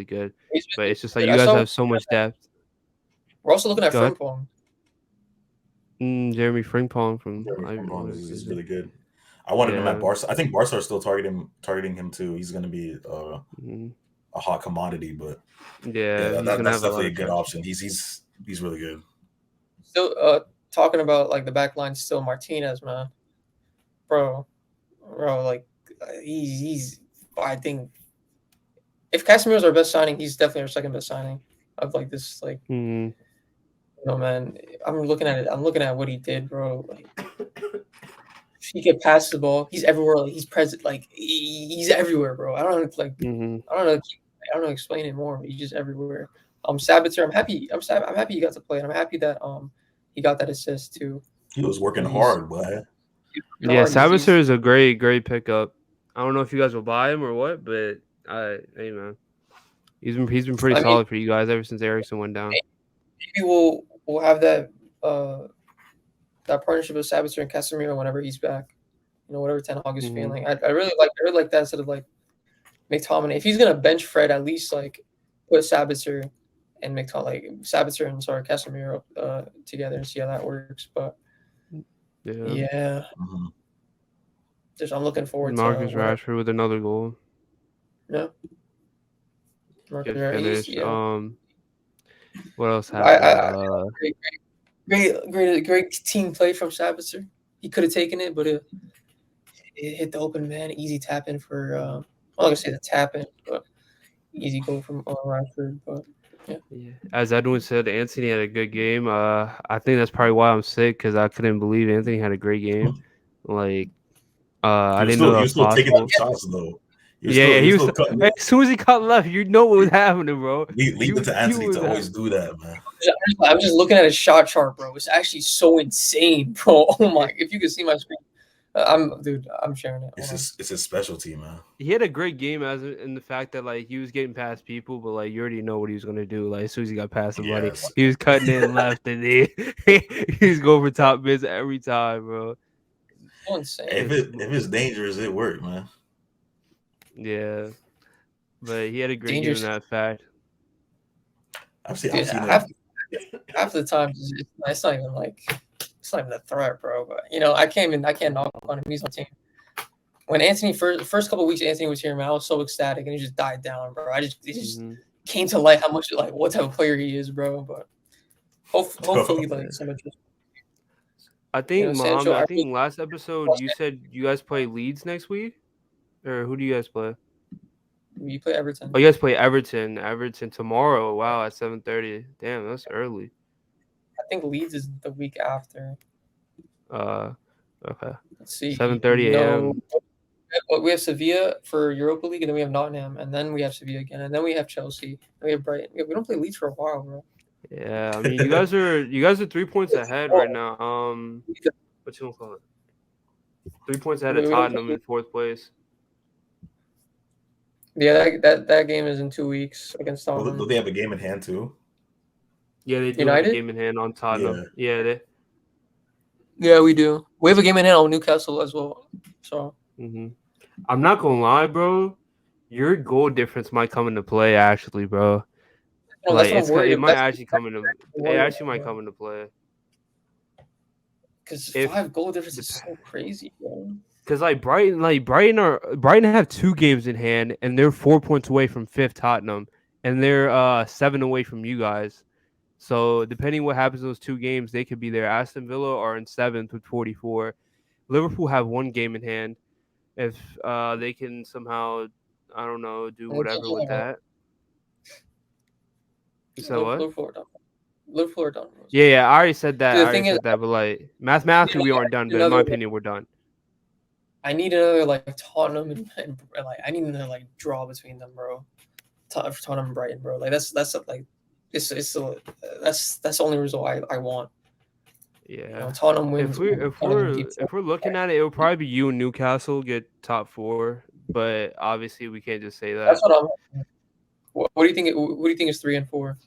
Speaker 3: good. But it's just like you guys have so much depth.
Speaker 2: We're also looking at Frimpong.
Speaker 3: Jeremy Frimpong
Speaker 1: is really good. I wanted him at Barca. I think Barca are still targeting him too. He's going to be a hot commodity, but that's definitely a good option. He's really good.
Speaker 2: Still talking about like the back line, still Martinez, man, bro, like he's I think if Casemiro's our best signing, he's definitely our second best signing of like this. Like, you know, man, I'm looking at it. I'm looking at what he did, bro. Like, he can pass the ball. He's everywhere. Like, he's present. Like, he's everywhere, bro. I don't know. Like, I don't know. I don't know. Explain it more. He's just everywhere. Sabitzer, I'm happy. I'm happy he got to play, and I'm happy that he got that assist too.
Speaker 1: He was working hard, boy.
Speaker 3: Yeah, Sabitzer is a great pickup. I don't know if you guys will buy him or what, but hey man, he's been pretty solid for you guys ever since Eriksson went down.
Speaker 2: Maybe we'll have that that partnership with Sabitzer and Casemiro whenever he's back. You know, whatever Ten Hag is feeling. I really like that instead of like McTominay. If he's gonna bench Fred, at least like put Sabitzer and Casemiro together and see how that works. But yeah. I'm looking forward
Speaker 3: Marcus to Rashford with another goal.
Speaker 2: Yeah.
Speaker 3: Marcus Rashford. What else happened?
Speaker 2: Great team play from Sabitzer. He could have taken it, but it hit the open man. Easy tap in for. I'm not gonna say the tap in, but easy goal from Rashford. But yeah.
Speaker 3: As Edwin said, Anthony had a good game. I think that's probably why I'm sick, because I couldn't believe Anthony had a great game. Like, I didn't know that was
Speaker 1: still
Speaker 3: possible.
Speaker 1: Taking up shots though.
Speaker 3: He was. As soon as he cut left, you know what was happening, bro.
Speaker 1: Leave it to Anthony to always do that, man.
Speaker 2: I'm just looking at his shot chart, bro. It's actually so insane, bro. Oh my! If you could see my screen, I'm sharing it.
Speaker 1: It's his specialty, man.
Speaker 3: He had a great game in the fact that like he was getting past people, but like you already know what he was gonna do. Like as soon as he got past somebody, he was cutting in left, and he was going for top mids every time, bro.
Speaker 2: So insane.
Speaker 1: If it's dangerous, it worked, man.
Speaker 3: Yeah, but he had a great game in that fact.
Speaker 1: I've seen
Speaker 2: half the time it's not even a threat, bro. But you know, I can't knock on him. He's on team. When Anthony first couple of weeks Anthony was here, man, I was so ecstatic, and he just died down, bro. It just came to light how much what type of player he is, bro. But hopefully like some interest.
Speaker 3: I think Mohammed, I think last episode you said you guys play Leeds next week, or who do you guys play?
Speaker 2: We play Everton.
Speaker 3: Oh, you guys play Everton. Everton tomorrow. Wow, at 7:30. Damn, that's early.
Speaker 2: I think Leeds is the week after.
Speaker 3: Okay.
Speaker 2: Let's see.
Speaker 3: 7:30 a.m.
Speaker 2: We have Sevilla for Europa League, and then we have Nottingham, and then we have Sevilla again, and then we have Chelsea. And we have Brighton. We don't play Leeds for a while, bro.
Speaker 3: Yeah, I mean, you guys are 3 points ahead right now. What you gonna call it? 3 points ahead of Tottenham in 4th place.
Speaker 2: Yeah, that game is in 2 weeks against Tottenham.
Speaker 1: Do they have a game in hand too?
Speaker 3: Yeah, they do have a game in hand on Tottenham. Yeah,
Speaker 2: we do. We have a game in hand on Newcastle as well. So.
Speaker 3: I'm not gonna lie, bro. Your goal difference might come into play, actually, bro.
Speaker 2: No,
Speaker 3: like it might actually come into. It actually might come into play.
Speaker 2: Because 5 goal difference is so crazy, bro.
Speaker 3: Because Brighton have 2 games in hand, and they're 4 points away from 5th Tottenham, and they're 7 away from you guys. So depending what happens in those 2 games, they could be there. Aston Villa are in 7th with 44. Liverpool have 1 game in hand. If they can somehow, I don't know, do whatever with that. So what?
Speaker 2: Liverpool are done.
Speaker 3: Yeah, I already said that. But like mathematically, we aren't done. But in my opinion, we're done.
Speaker 2: I need another Tottenham and I need another draw between them, bro. Tottenham and Brighton, bro. That's the only result I want.
Speaker 3: Yeah,
Speaker 2: you know, Tottenham wins.
Speaker 3: If we're looking at it, it'll probably be you and Newcastle get top 4. But obviously, we can't just say that.
Speaker 2: That's what I'm. What do you think? What do you think is 3 and 4?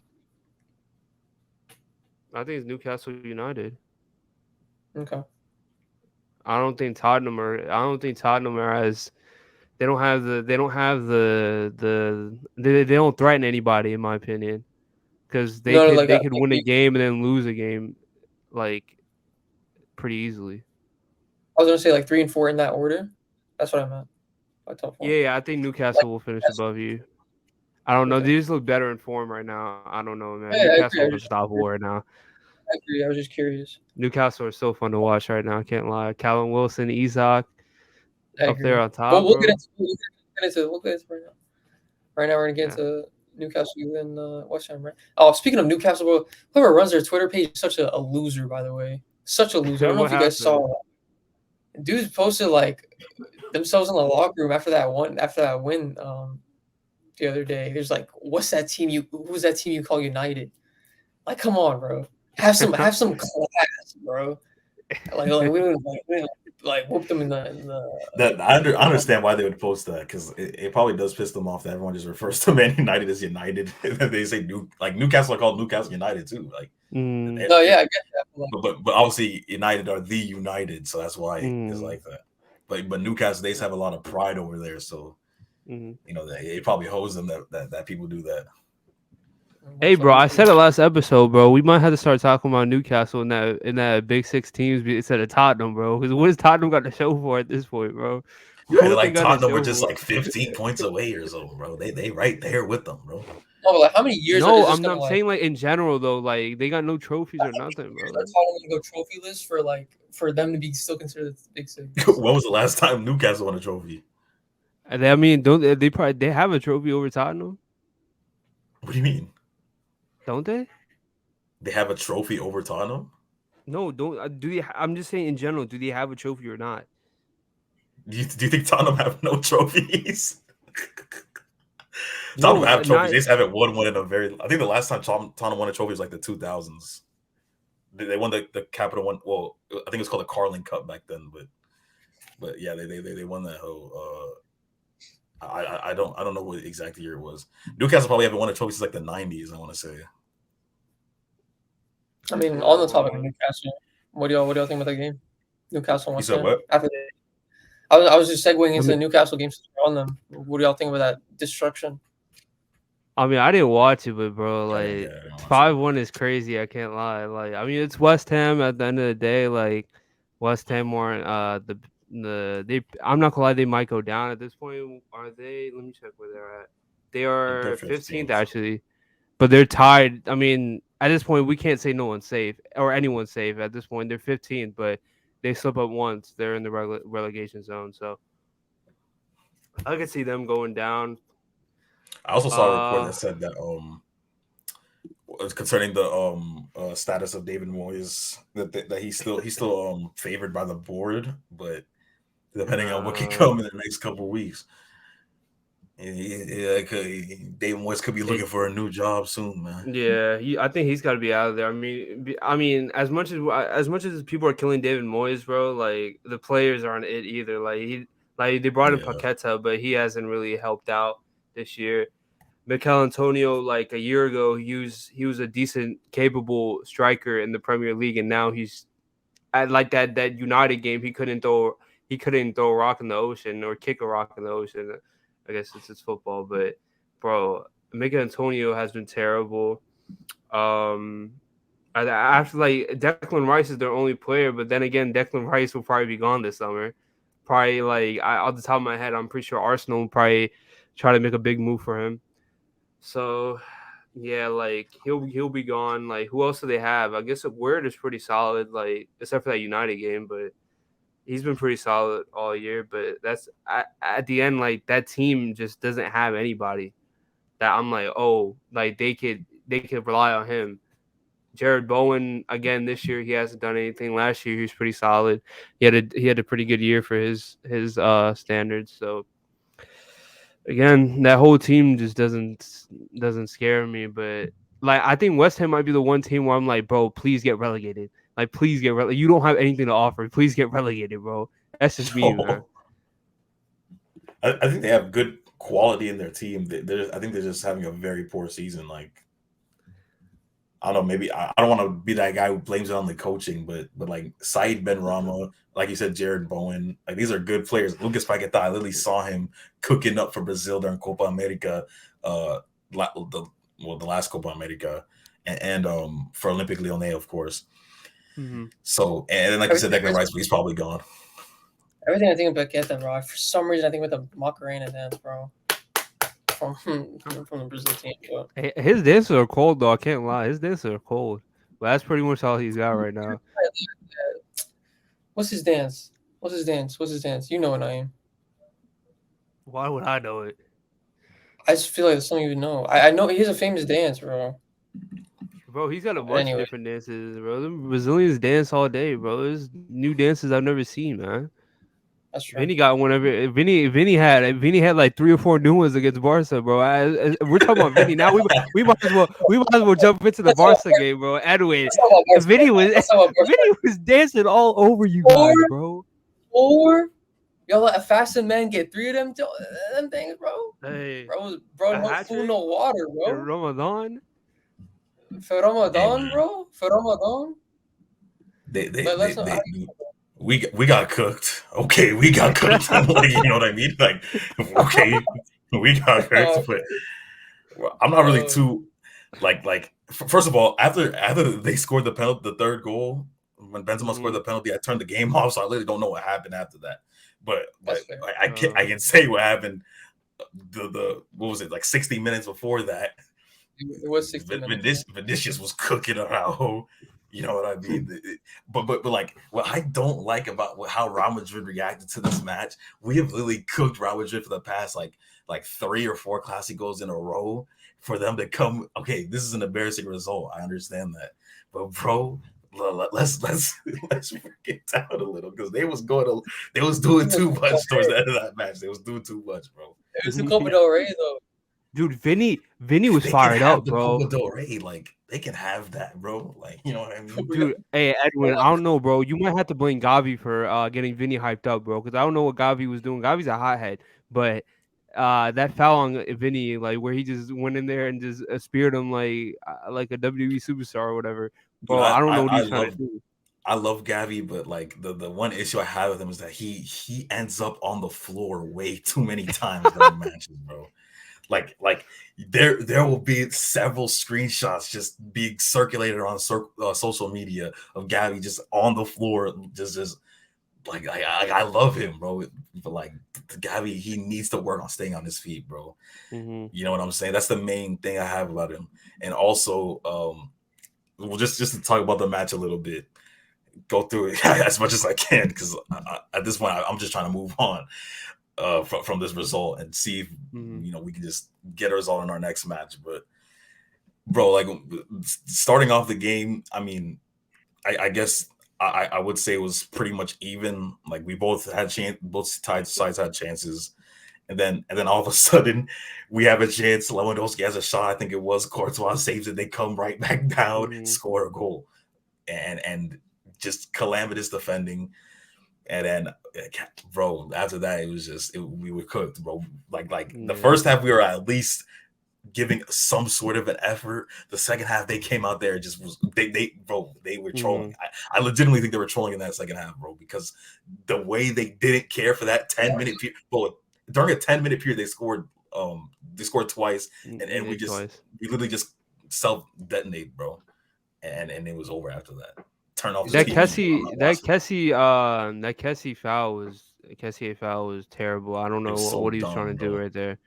Speaker 3: I think it's Newcastle United.
Speaker 2: Okay.
Speaker 3: I don't think Tottenham are as. They don't threaten anybody, in my opinion, because they could win a game and then lose a game, pretty easily.
Speaker 2: I was gonna say 3 and 4 in that order. That's what I meant.
Speaker 3: Yeah, I think Newcastle will finish above you. I don't know. These look better in form right now. I don't know, man. Newcastle is unstoppable right now.
Speaker 2: I agree. I was just curious.
Speaker 3: Newcastle are so fun to watch right now. I can't lie. Callum Wilson, Isak, up there on top.
Speaker 2: But we'll get into it right now. Right now we're gonna get into Newcastle and West Ham, right? Oh, speaking of Newcastle, bro, whoever runs their Twitter page is such a loser, by the way. Such a loser. I don't know if you guys saw. Dudes posted like themselves in the locker room after that win the other day. There's like, who's that team you call United? Like, come on, bro. Have some class, bro. Like we don't like whoop them in the
Speaker 1: That I understand why they would post that, because it probably does piss them off that everyone just refers to Man United as United. They say Newcastle are called Newcastle United too. Like,
Speaker 2: no, yeah, I get that.
Speaker 1: But obviously United are the United, so that's why it's like that. But Newcastle, they have a lot of pride over there, so you know it probably hose them that people do that.
Speaker 3: Hey, bro, I said it last episode, bro. We might have to start talking about Newcastle in that Big Six teams instead of Tottenham, bro. Because what has Tottenham got to show for at this point, bro?
Speaker 1: Yeah, like Tottenham were just like 15 points away or so, bro. They right there with them, bro.
Speaker 2: Oh, like how many years?
Speaker 3: No, I'm not saying like in general though. Like they got no trophies or nothing, bro.
Speaker 2: Are Tottenham gonna go trophyless for them to be still considered Big Six?
Speaker 1: When was the last time Newcastle won a trophy?
Speaker 3: I mean, don't they have a trophy over Tottenham?
Speaker 1: What do you mean?
Speaker 3: Don't they?
Speaker 1: They have a trophy over Tottenham?
Speaker 3: No, don't do they? I'm just saying in general, do they have a trophy or not?
Speaker 1: Do you think Tottenham have no trophies? Tottenham have trophies. They just haven't won one in a very. I think the last time Tottenham won a trophy was like the 2000s. They won the Capital One. Well, I think it was called the Carling Cup back then, but yeah, they won that whole. I don't know what exact year it was. Newcastle probably haven't won a trophy since like the 90s. I want to say.
Speaker 2: I mean, on the topic of Newcastle, what do y'all think about that game? Newcastle won.
Speaker 1: You said what?
Speaker 2: After I was just segueing into the Newcastle game on them. What do y'all think about that destruction?
Speaker 3: I mean, I didn't watch it, but bro, like 5-1 is crazy. I can't lie. Like, I mean, it's West Ham at the end of the day. Like, West Ham weren't they. I'm not gonna lie, they might go down at this point. Are they? Let me check where they're at. They are 15th actually, but they're tied. I mean, at this point, we can't say no one's safe or anyone's safe at this point. They're 15th, but they slip up once. They're in the relegation zone, so I could see them going down.
Speaker 1: I also saw a report that said that concerning the status of David Moyes, that he's still favored by the board, but depending on what can come in the next couple of weeks. David Moyes could be looking for a new job soon, man.
Speaker 3: Yeah, I think he's got to be out of there. I mean, as much as people are killing David Moyes, bro, like the players aren't it either. Like they brought in Paqueta, but he hasn't really helped out this year. Mikel Antonio, like a year ago, he was a decent, capable striker in the Premier League, and now he's at like that United game. He couldn't throw a rock in the ocean or kick a rock in the ocean. I guess it's football, but bro, Mikel Antonio has been terrible. After like Declan Rice is their only player, but then again, Declan Rice will probably be gone this summer. Probably like off the top of my head, I'm pretty sure Arsenal will probably try to make a big move for him. So yeah, like he'll be gone. Like who else do they have? I guess Word is pretty solid, like except for that United game, but he's been pretty solid all year, but that's at the end, like that team just doesn't have anybody that I'm like, oh, like they could rely on him. Jared Bowen again this year, he hasn't done anything. Last year he was pretty solid. He had a pretty good year for his standards. So again, that whole team just doesn't scare me. But like I think West Ham might be the one team where I'm like, bro, please get relegated. Like, please get relegated. You don't have anything to offer. Please get relegated, bro. That's just me, man.
Speaker 1: I think they have good quality in their team. I think they're just having a very poor season. Like, I don't know. Maybe I don't want to be that guy who blames it on the coaching, but like Said Benrahma, like you said, Jared Bowen, like these are good players. Lucas Paqueta, I literally saw him cooking up for Brazil during Copa America, the last Copa America, and for Olympique Lyonnais, of course.
Speaker 3: Mm-hmm.
Speaker 1: So, and like you said, Declan Rice, but he's probably gone.
Speaker 2: Everything I think about Paqueta, bro. For some reason, I think about the Macarena dance, bro. From the Brazil team, bro.
Speaker 3: His dances are cold, though. I can't lie. His dances are cold. But that's pretty much all he's got right now.
Speaker 2: What's his dance? You know what I am.
Speaker 3: Why would I know it?
Speaker 2: I just feel like it's something you know. I know he has a famous dance, bro.
Speaker 3: Bro, he's got a
Speaker 2: But
Speaker 3: bunch of
Speaker 2: anyway,
Speaker 3: different dances, bro. Them Brazilians dance all day, bro. There's new dances I've never seen, man.
Speaker 2: that's true.
Speaker 3: Vinny got one every. Vinny had like 3 or 4 new ones against Barca, bro. We're talking about Vinny now. We might as well jump into the
Speaker 2: Let's talk about
Speaker 3: Barca game, bro. Edwin,
Speaker 2: let's talk about Barca. Let's talk about Barca.
Speaker 3: Vinny was dancing all over you guys, bro.
Speaker 2: Or y'all let a fasting man get 3 of them things, bro.
Speaker 3: Hey,
Speaker 2: Bro, no food, no water, bro.
Speaker 3: Ramadan.
Speaker 2: For Ramadan, bro. For Ramadan.
Speaker 1: We got cooked. Okay, we got cooked. Like, you know what I mean? Like, okay, we got cooked. But I'm not really too like. First of all, after they scored the penalty, the third goal, when Benzema scored the penalty, I turned the game off, so I literally don't know what happened after that. But I can say what happened. The what was it, like 60 minutes before that?
Speaker 2: It was 60 minutes.
Speaker 1: Vinicius was cooking around. You know what I mean? But like, what I don't like about how Real Madrid reacted to this match, we have literally cooked Real Madrid for the past like 3 or 4 Clásicos in a row. For them to come, okay, this is an embarrassing result. I understand that, but bro, let's get down a little, because they was doing too much towards the end of that match. They was doing too much, bro.
Speaker 2: It was the Copa del Rey though.
Speaker 3: Dude, Vinny was fired up, bro.
Speaker 1: Copa del Rey, like, they can have that, bro. Like, you know what I mean?
Speaker 3: Dude, hey, Edwin, I don't know, bro. You might have to blame Gavi for getting Vinny hyped up, bro, because I don't know what Gavi was doing. Gavi's a hothead, but that foul on Vinny, like, where he just went in there and just speared him like a WWE superstar or whatever. Bro, I don't know what he's trying to do.
Speaker 1: I love Gavi, but like the one issue I have with him is that he ends up on the floor way too many times during matches, bro. Like there will be several screenshots just being circulated on social media of Gavi just on the floor, just like I love him, bro. But like Gavi, he needs to work on staying on his feet, bro. You know what I'm saying? That's the main thing I have about him. And also, well, just to talk about the match a little bit, go through it as much as I can, because at this point I'm just trying to move on from this result and see if we can just get a result in our next match. But bro, like, starting off the game, I mean, I guess I would say it was pretty much even. Like, we both had both sides had chances, and then all of a sudden we have a chance. Lewandowski has a shot. I think it was Courtois saves it. They come right back down, score a goal, and just calamitous defending. And then, bro, after that, it was just we were cooked, bro. Like the first half, we were at least giving some sort of an effort. The second half, they came out there, just was they were trolling. I legitimately think they were trolling in that second half, bro, because the way they didn't care for that 10-minute period. Bro, during a 10-minute period, they scored twice, and we literally just self-detonate, bro, and it was over after that. Turn off
Speaker 3: that Kessie foul was terrible. I don't know what he was trying to do right there.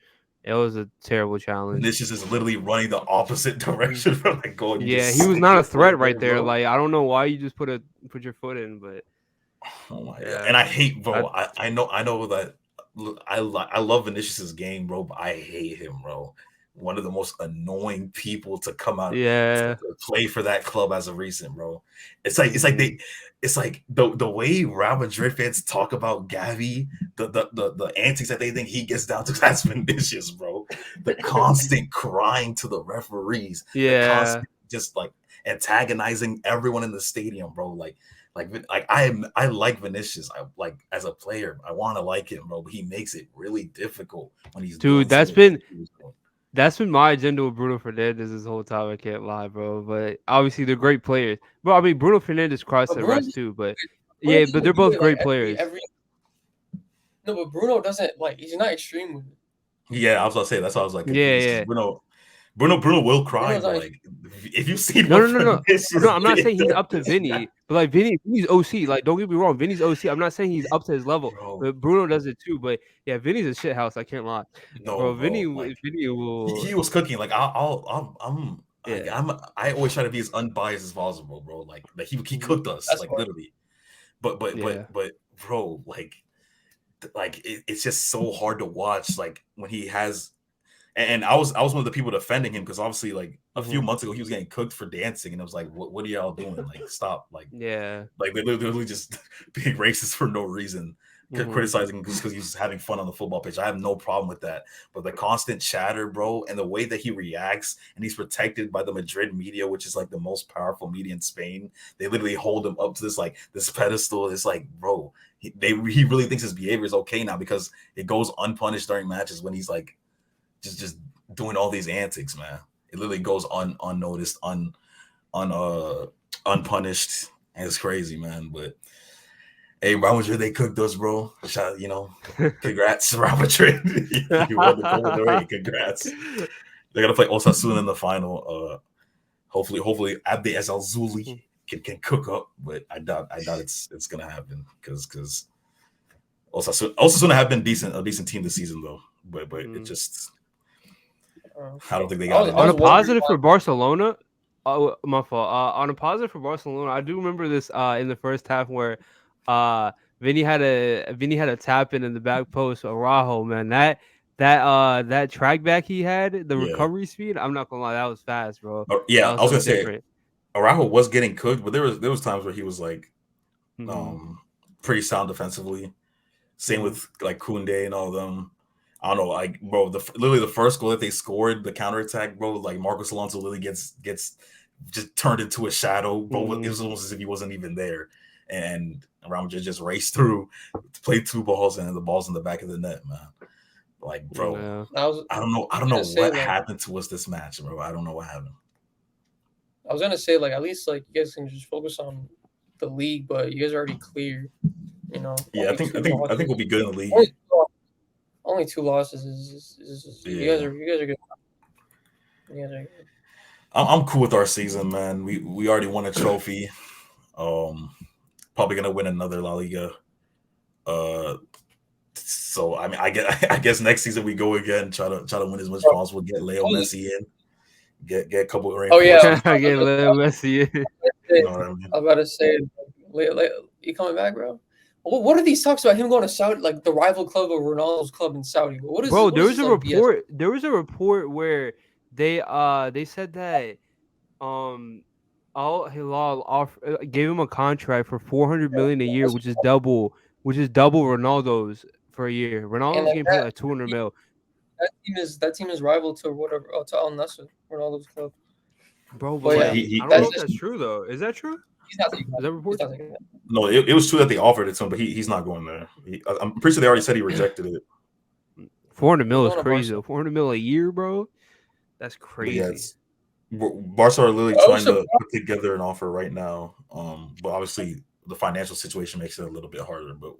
Speaker 3: It was a terrible challenge.
Speaker 1: This is literally running the opposite direction from like going.
Speaker 3: Yeah, he was not a threat right there. Like, I don't know why you just put your foot in, but
Speaker 1: oh my god! And I hate, bro. I know that I love Vinicius's game, bro, but I hate him, bro. One of the most annoying people to come out to play for that club as of recent, bro. It's like the way Real Madrid fans talk about Gavi, the antics that they think he gets down to, that's Vinicius, bro. The constant crying to the referees, just like antagonizing everyone in the stadium, bro. Like I like Vinicius. I like, as a player, I want to like him, bro. But he makes it really difficult when he's
Speaker 3: That's been my agenda with Bruno Fernandes this whole time. I can't lie, bro. But obviously, they're great players. Bro, I mean, Bruno Fernandes crossed the rest too. But yeah, but they're both great players.
Speaker 2: No, but Bruno doesn't, like, he's not extreme with it.
Speaker 1: Yeah, I was gonna say, that's why I was like,
Speaker 3: yeah.
Speaker 1: Bruno will cry. Like, if you see,
Speaker 3: no, I'm not saying he's up to Vinny, but like Vinny's OC. Like, don't get me wrong, Vinny's OC. I'm not saying he's up to his level, but Bruno does it too. But yeah, Vinny's a shit house. I can't lie.
Speaker 1: No,
Speaker 3: bro,
Speaker 1: Vinny
Speaker 3: will.
Speaker 1: He was cooking. Like, I always try to be as unbiased as possible, bro. Like he cooked us, like, literally. But bro, like it's just so hard to watch. Like, when he has And I was one of the people defending him because obviously like a few
Speaker 3: Mhm.
Speaker 1: months ago he was getting cooked for dancing, and I was like, what are y'all doing? Like, stop!
Speaker 3: Yeah.
Speaker 1: Like they're literally just being racist for no reason,
Speaker 3: Mhm.
Speaker 1: criticizing him because he's having fun on the football pitch. I have no problem with that, but the constant chatter, bro, and the way that he reacts, and he's protected by the Madrid media, which is like the most powerful media in Spain. They literally hold him up to this pedestal. It's like, bro, he really thinks his behavior is okay now because it goes unpunished during matches when he's like just doing all these antics, man. It literally goes unnoticed, unpunished, and it's crazy, man. But hey, Real Madrid, they cooked us, bro. Congrats, Real Madrid. You won the Copa del Rey. Congrats. They're gonna play Osasuna in the final. Hopefully, Abde Zuli can cook up, but I doubt it's gonna happen because Osasuna have been a decent team this season though. But it just I don't think they got it.
Speaker 3: On a positive for Barcelona. Oh, my fault. On a positive for Barcelona, I do remember this in the first half where Vinny had a tap in the back post. Araujo, man, that track back he had, the recovery speed. I'm not gonna lie, that was fast, bro.
Speaker 1: Yeah, I was gonna say Araujo was getting cooked, but there was times where he was like pretty sound defensively. Same with like Koundé and all of them. I don't know, like, bro, literally the first goal that they scored, the counterattack, bro, like Marcos Alonso literally gets just turned into a shadow, bro. It was almost as if he wasn't even there. And Real Madrid just raced through, played 2 balls, and the ball's in the back of the net, man. Like, bro, I don't know what happened to us this match, bro. I don't know what happened.
Speaker 2: I was gonna say, like, at least like you guys can just focus on the league, but you guys are already clear. You know.
Speaker 1: Yeah, I think we'll be good in the league.
Speaker 2: Only 2 losses is you guys are good. You guys are good.
Speaker 1: I'm cool with our season, man. We already won a trophy. Probably gonna win another La Liga. So I mean, I guess next season we go again, try to win as much as possible, get Leo Messi in, get a couple of
Speaker 3: reinforcements. Oh yeah, get Leo Messi in.
Speaker 2: You know what I mean? I'm about to say, you coming back, bro? What are these talks about him going to Saudi, like the rival club of Ronaldo's club in Saudi? What is,
Speaker 3: bro? There was a report. BS? There was a report where they said that Al Hilal gave him a contract for 400 million a year, which is double Ronaldo's for a year. Ronaldo's getting paid like 200 mil.
Speaker 2: That team is rival to whatever to Al Nassr, Ronaldo's club.
Speaker 3: Bro, but yeah, I don't know if that's true though. Is that true?
Speaker 2: He's not taking that.
Speaker 1: Report? No, it was true that they offered it to him, but he's not going there. I'm pretty sure they already said he rejected it.
Speaker 3: 400 mil is crazy though. 400 mil a year, bro. That's crazy.
Speaker 1: Barca are literally trying to put together an offer right now. But obviously the financial situation makes it a little bit harder. But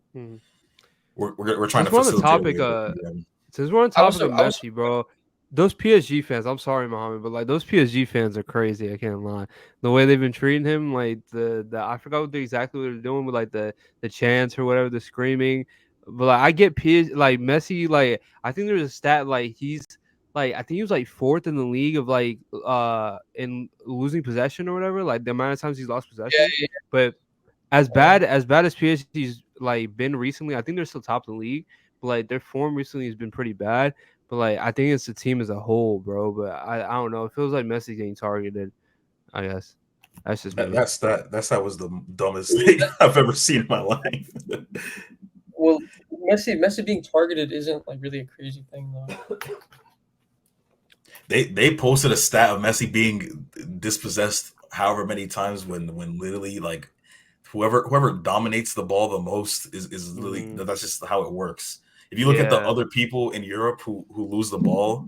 Speaker 1: we're trying to facilitate.
Speaker 3: Since we're on topic of Messi, bro, those PSG fans, I'm sorry, Mohammed, but like those PSG fans are crazy. I can't lie. The way they've been treating him, like the I forgot exactly what they're doing with like the chants or whatever, the screaming. But like I get like Messi, like I think there's a stat like he's like I think he was like 4th in the league of like in losing possession or whatever, like the amount of times he's lost possession. Yeah. But as bad as PSG's like been recently, I think they're still top of the league. But like their form recently has been pretty bad. But like I think it's the team as a whole, bro. But I don't know. It feels like Messi getting targeted. I guess that's just
Speaker 1: that was the dumbest thing I've ever seen in my life.
Speaker 2: Well, Messi being targeted isn't like really a crazy thing though.
Speaker 1: They posted a stat of Messi being dispossessed however many times when literally like whoever dominates the ball the most is literally that's just how it works. If you look at the other people in Europe who lose the ball,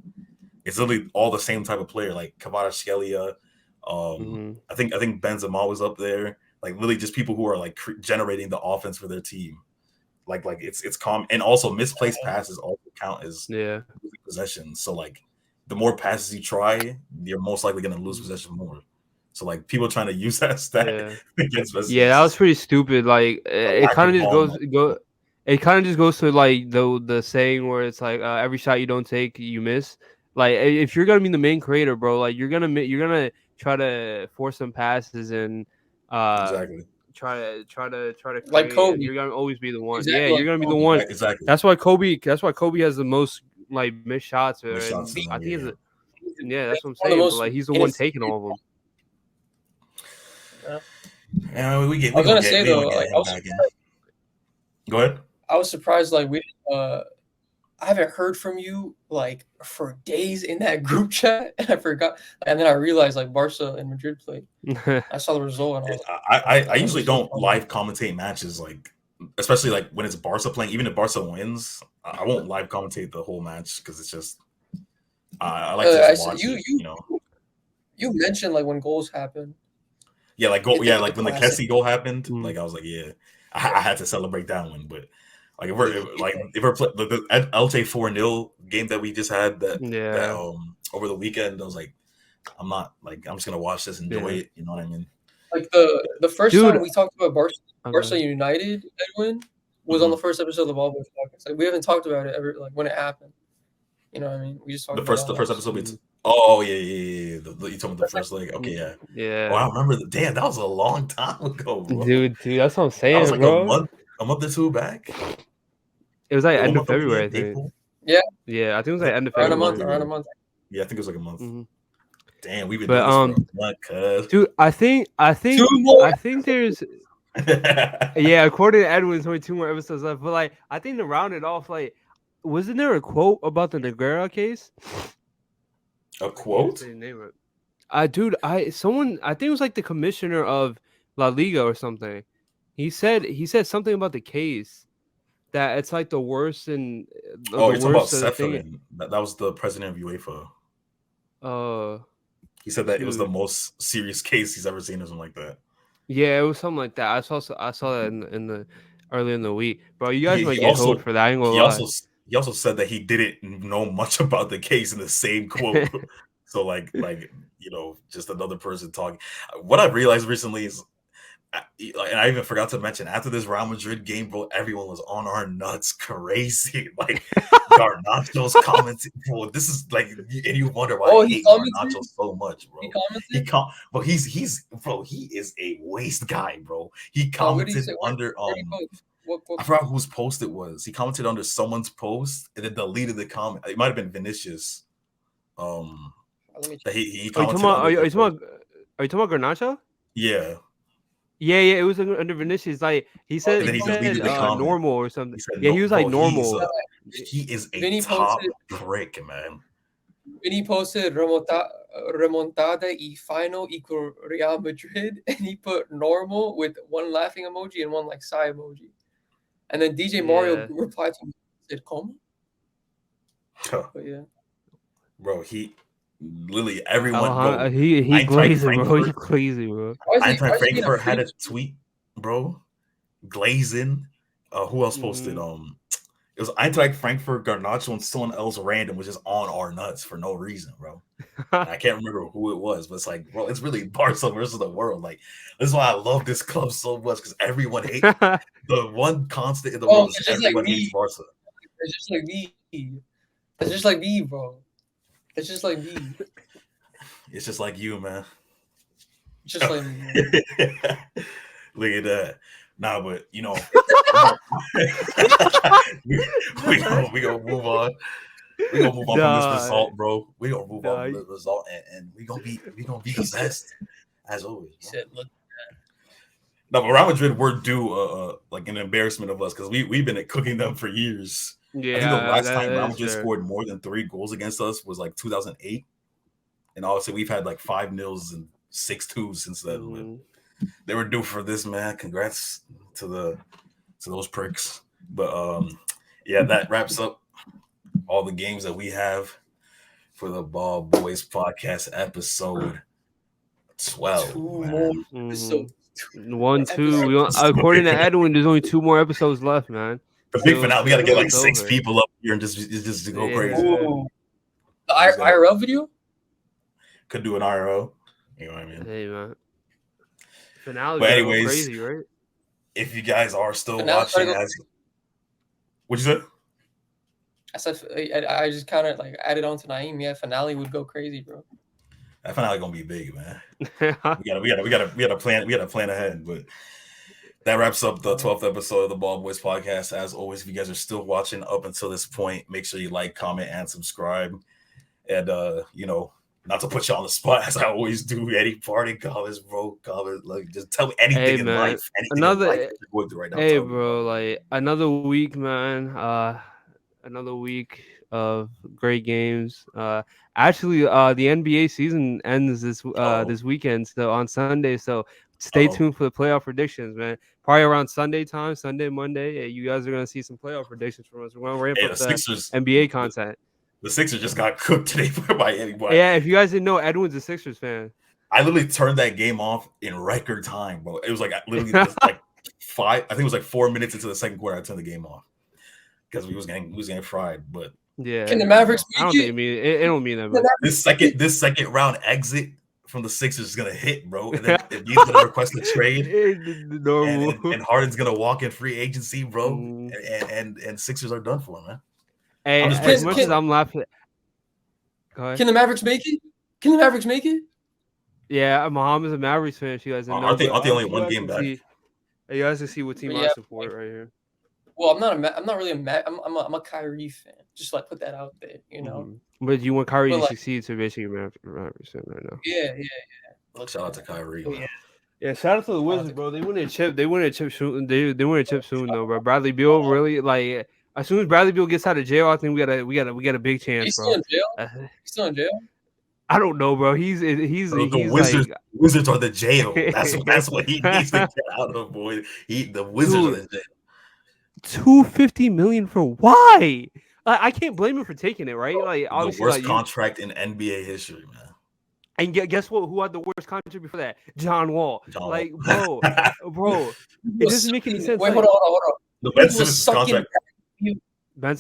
Speaker 1: it's literally all the same type of player, like Kvaratskhelia. I think Benzema was up there. Like literally just people who are like generating the offense for their team. Like it's calm, and also misplaced passes also count as possession. So like the more passes you try, you're most likely going to lose possession more. So like people trying to use that stat against Messi.
Speaker 3: Yeah, that was pretty stupid. Like it kind of just goes. It kind of just goes to like the saying where it's like every shot you don't take, you miss. Like if you're gonna be the main creator, bro, like you're gonna try to force some passes and
Speaker 1: exactly.
Speaker 3: try to
Speaker 2: like
Speaker 3: create,
Speaker 2: Kobe.
Speaker 3: and you're gonna always be the one.
Speaker 2: Exactly
Speaker 3: Yeah,
Speaker 2: like
Speaker 3: you're gonna be the
Speaker 2: Kobe.
Speaker 3: one.
Speaker 1: Exactly.
Speaker 3: That's why Kobe has the most like missed shots.
Speaker 1: Missed shots
Speaker 3: I think
Speaker 1: yeah.
Speaker 3: yeah, that's what I'm
Speaker 2: One of the
Speaker 3: saying. But
Speaker 2: most
Speaker 3: like he's the one
Speaker 2: innocent
Speaker 3: taking all of them.
Speaker 1: Yeah, we
Speaker 2: I was gonna say though, like
Speaker 1: him back in. Go ahead.
Speaker 2: I was surprised, like I haven't heard from you like for days in that group chat, and I forgot. And then I realized like Barca and Madrid played. I saw the result, and I was like,
Speaker 1: I usually don't live commentate matches, like especially like when it's Barca playing. Even if Barca wins, I won't live commentate the whole match because it's just I like to just watch it. You know,
Speaker 2: you mentioned like when goals happen.
Speaker 1: Yeah, like goal. Yeah, like when the
Speaker 2: classic.
Speaker 1: Kessie goal happened, like I was like, yeah, I had to celebrate that one, but. Like if we're play, the LJ 4-0 game that we just had that over the weekend, I was like, I'm just gonna watch this, enjoy it. You know what I mean?
Speaker 2: Like the first time we talked about Barca United, Edwin, was on the first episode of the Ball Boys podcast. Like we haven't talked about it ever, like when it happened. You know what I mean? We just talked about
Speaker 1: the first episode. Oh yeah. You talking about the first leg? Okay, yeah. Oh, I remember. Damn, that was a long time ago, bro.
Speaker 3: Dude, that's what I'm saying.
Speaker 1: That was like
Speaker 3: bro.
Speaker 1: a month or two back.
Speaker 3: It was like end of February, I think.
Speaker 2: April? Yeah,
Speaker 3: I think it was like end of February.
Speaker 2: Around a month.
Speaker 1: Yeah, I think it was like a month.
Speaker 3: Mm-hmm.
Speaker 1: Damn, we've been doing this for a month, cuz.
Speaker 3: Dude, I think there's according to Edwin, there's only 2 more episodes left. But like, I think to round it off, like, wasn't there a quote about the Negreira case?
Speaker 1: A quote?
Speaker 3: Dude, I think it was like the commissioner of La Liga or something. He said something about the case. That it's like the worst and
Speaker 1: you're talking about Seferin. That was the president of UEFA. He said that it was the most serious case he's ever seen or something like that.
Speaker 3: Yeah, it was something like that. I saw that in the early in the week, bro. You guys might get hold for that. I ain't gonna lie.
Speaker 1: He also said that he didn't know much about the case in the same quote. So like just another person talking. What I realized recently is. And I even forgot to mention after this Real Madrid game, bro, everyone was on our nuts crazy. Like Garnacho's commenting, bro. This is like, and you wonder why I hate Garnacho so much, bro. He is a waste guy, bro. He commented under I forgot whose post it was. He commented under someone's post and then deleted the comment. It might have been Vinicius. He commented.
Speaker 3: Are you talking about Garnacho?
Speaker 1: Yeah.
Speaker 3: Yeah, it was under Vinicius. Like he said, normal or something. He was like normal.
Speaker 1: He is a top prick, man.
Speaker 2: Vinny posted remontada y final equal Real Madrid, and he put normal with 1 laughing emoji and 1 like sigh emoji. And then DJ Mario replied to me, said "Como?" But yeah,
Speaker 1: bro, literally everyone. Bro,
Speaker 3: he glazing, bro. He glazing, bro.
Speaker 1: Eintracht Frankfurt had a tweet, bro, glazing. Who else posted? It was Eintracht Frankfurt, Garnacho, and someone else random was just on our nuts for no reason, bro. I can't remember who it was, but it's like, bro, it's really Barca versus the world. Like, this is why I love this club so much because everyone hates the one constant in the world is everyone hates Barca.
Speaker 2: It's just like me. It's just like me, bro. It's just like me.
Speaker 1: It's just like you, man.
Speaker 2: Just like me.
Speaker 1: Look at that. Nah, but we gonna move on. We gonna move on from this result, bro. We gonna move on from this result, and we gonna be the best as always. No, but Real Madrid were due like an embarrassment of us because we've been cooking them for years. Yeah, I think the last time Real Madrid scored more than 3 goals against us was like 2008, and obviously we've had like 5-0s and 6-2s since then. Mm-hmm. They were due for this, man. Congrats to those pricks. But yeah, that wraps up all the games that we have for the Ball Boys podcast episode 12.
Speaker 3: Mm-hmm. 1, 2. According to Edwin, there's only 2 more episodes left, man.
Speaker 1: The big finale, we got to get like 6 people up here and just go crazy.
Speaker 2: Ooh. The IRL video?
Speaker 1: Could do an IRL. You know what I mean?
Speaker 3: Hey, man. Finale,
Speaker 1: but anyways,
Speaker 3: crazy, right?
Speaker 1: If you guys are still watching, what'd you say?
Speaker 2: I said I just counted like added on to Naeem. Yeah, finale would go crazy, bro.
Speaker 1: That finale gonna be big, man. we gotta plan ahead. But That wraps up the 12th episode of the Ball Boys podcast. As always, if you guys are still watching up until this point, make sure you like, comment, and subscribe. And not to put you on the spot as I always do, any parting comments, bro. Comment, like, just tell me anything in life, anything in life you're going through right now.
Speaker 3: Hey, bro, like another week, man. Another week of great games. Actually, the NBA season ends this weekend, so on Sunday. So stay tuned for the playoff predictions, man. Probably around Sunday time, Sunday, Monday. You guys are gonna see some playoff predictions from us. We're gonna ramp up the Sixers, NBA content.
Speaker 1: The Sixers just got cooked today by Miami.
Speaker 3: Yeah, if you guys didn't know, Edwin's a Sixers fan.
Speaker 1: I literally turned that game off in record time, bro. It was like literally just like 5. I think it was like 4 minutes into the second quarter. I turned the game off because we was getting fried. But
Speaker 3: yeah,
Speaker 2: can the Mavericks?
Speaker 3: I don't think it don't mean that. Bro.
Speaker 1: This second round exit from the Sixers is gonna hit, bro. And then he's gonna request a trade, and Harden's gonna walk in free agency, bro. And Sixers are done for, man.
Speaker 3: Hey, as much as I'm laughing,
Speaker 2: can the Mavericks make it? Can the Mavericks make it?
Speaker 3: Yeah, Muhammad's a Mavericks fan. You guys know.
Speaker 1: Aren't they only one game back?
Speaker 3: You guys can see what team I support right here.
Speaker 2: Well, I'm not really I'm a Kyrie fan. Just like put that out there, you know.
Speaker 3: But you want Kyrie to succeed, so basically Mavericks fan right now.
Speaker 2: Yeah.
Speaker 1: Shout out to Kyrie.
Speaker 3: Yeah, shout out to the Wizards, bro. They win a chip. They win a chip soon. They win a chip soon, though, bro. Bradley Beal really like. As soon as Bradley Beal gets out of jail, I think we got a big chance,
Speaker 2: He's
Speaker 3: bro.
Speaker 2: Still in jail? He's still in jail?
Speaker 3: I don't know, bro. He's
Speaker 1: the Wizards. Like, Wizards are the jail. That's what he needs to get out of, boy. The Wizards are the jail.
Speaker 3: $250 million for why? I can't blame him for taking it, right? Like obviously,
Speaker 1: the worst contract in NBA history, man.
Speaker 3: And guess what? Who had the worst contract before that? John Wall. Like, bro, it doesn't make any sense.
Speaker 2: Wait, hold on.
Speaker 1: The Ben Simmons contract.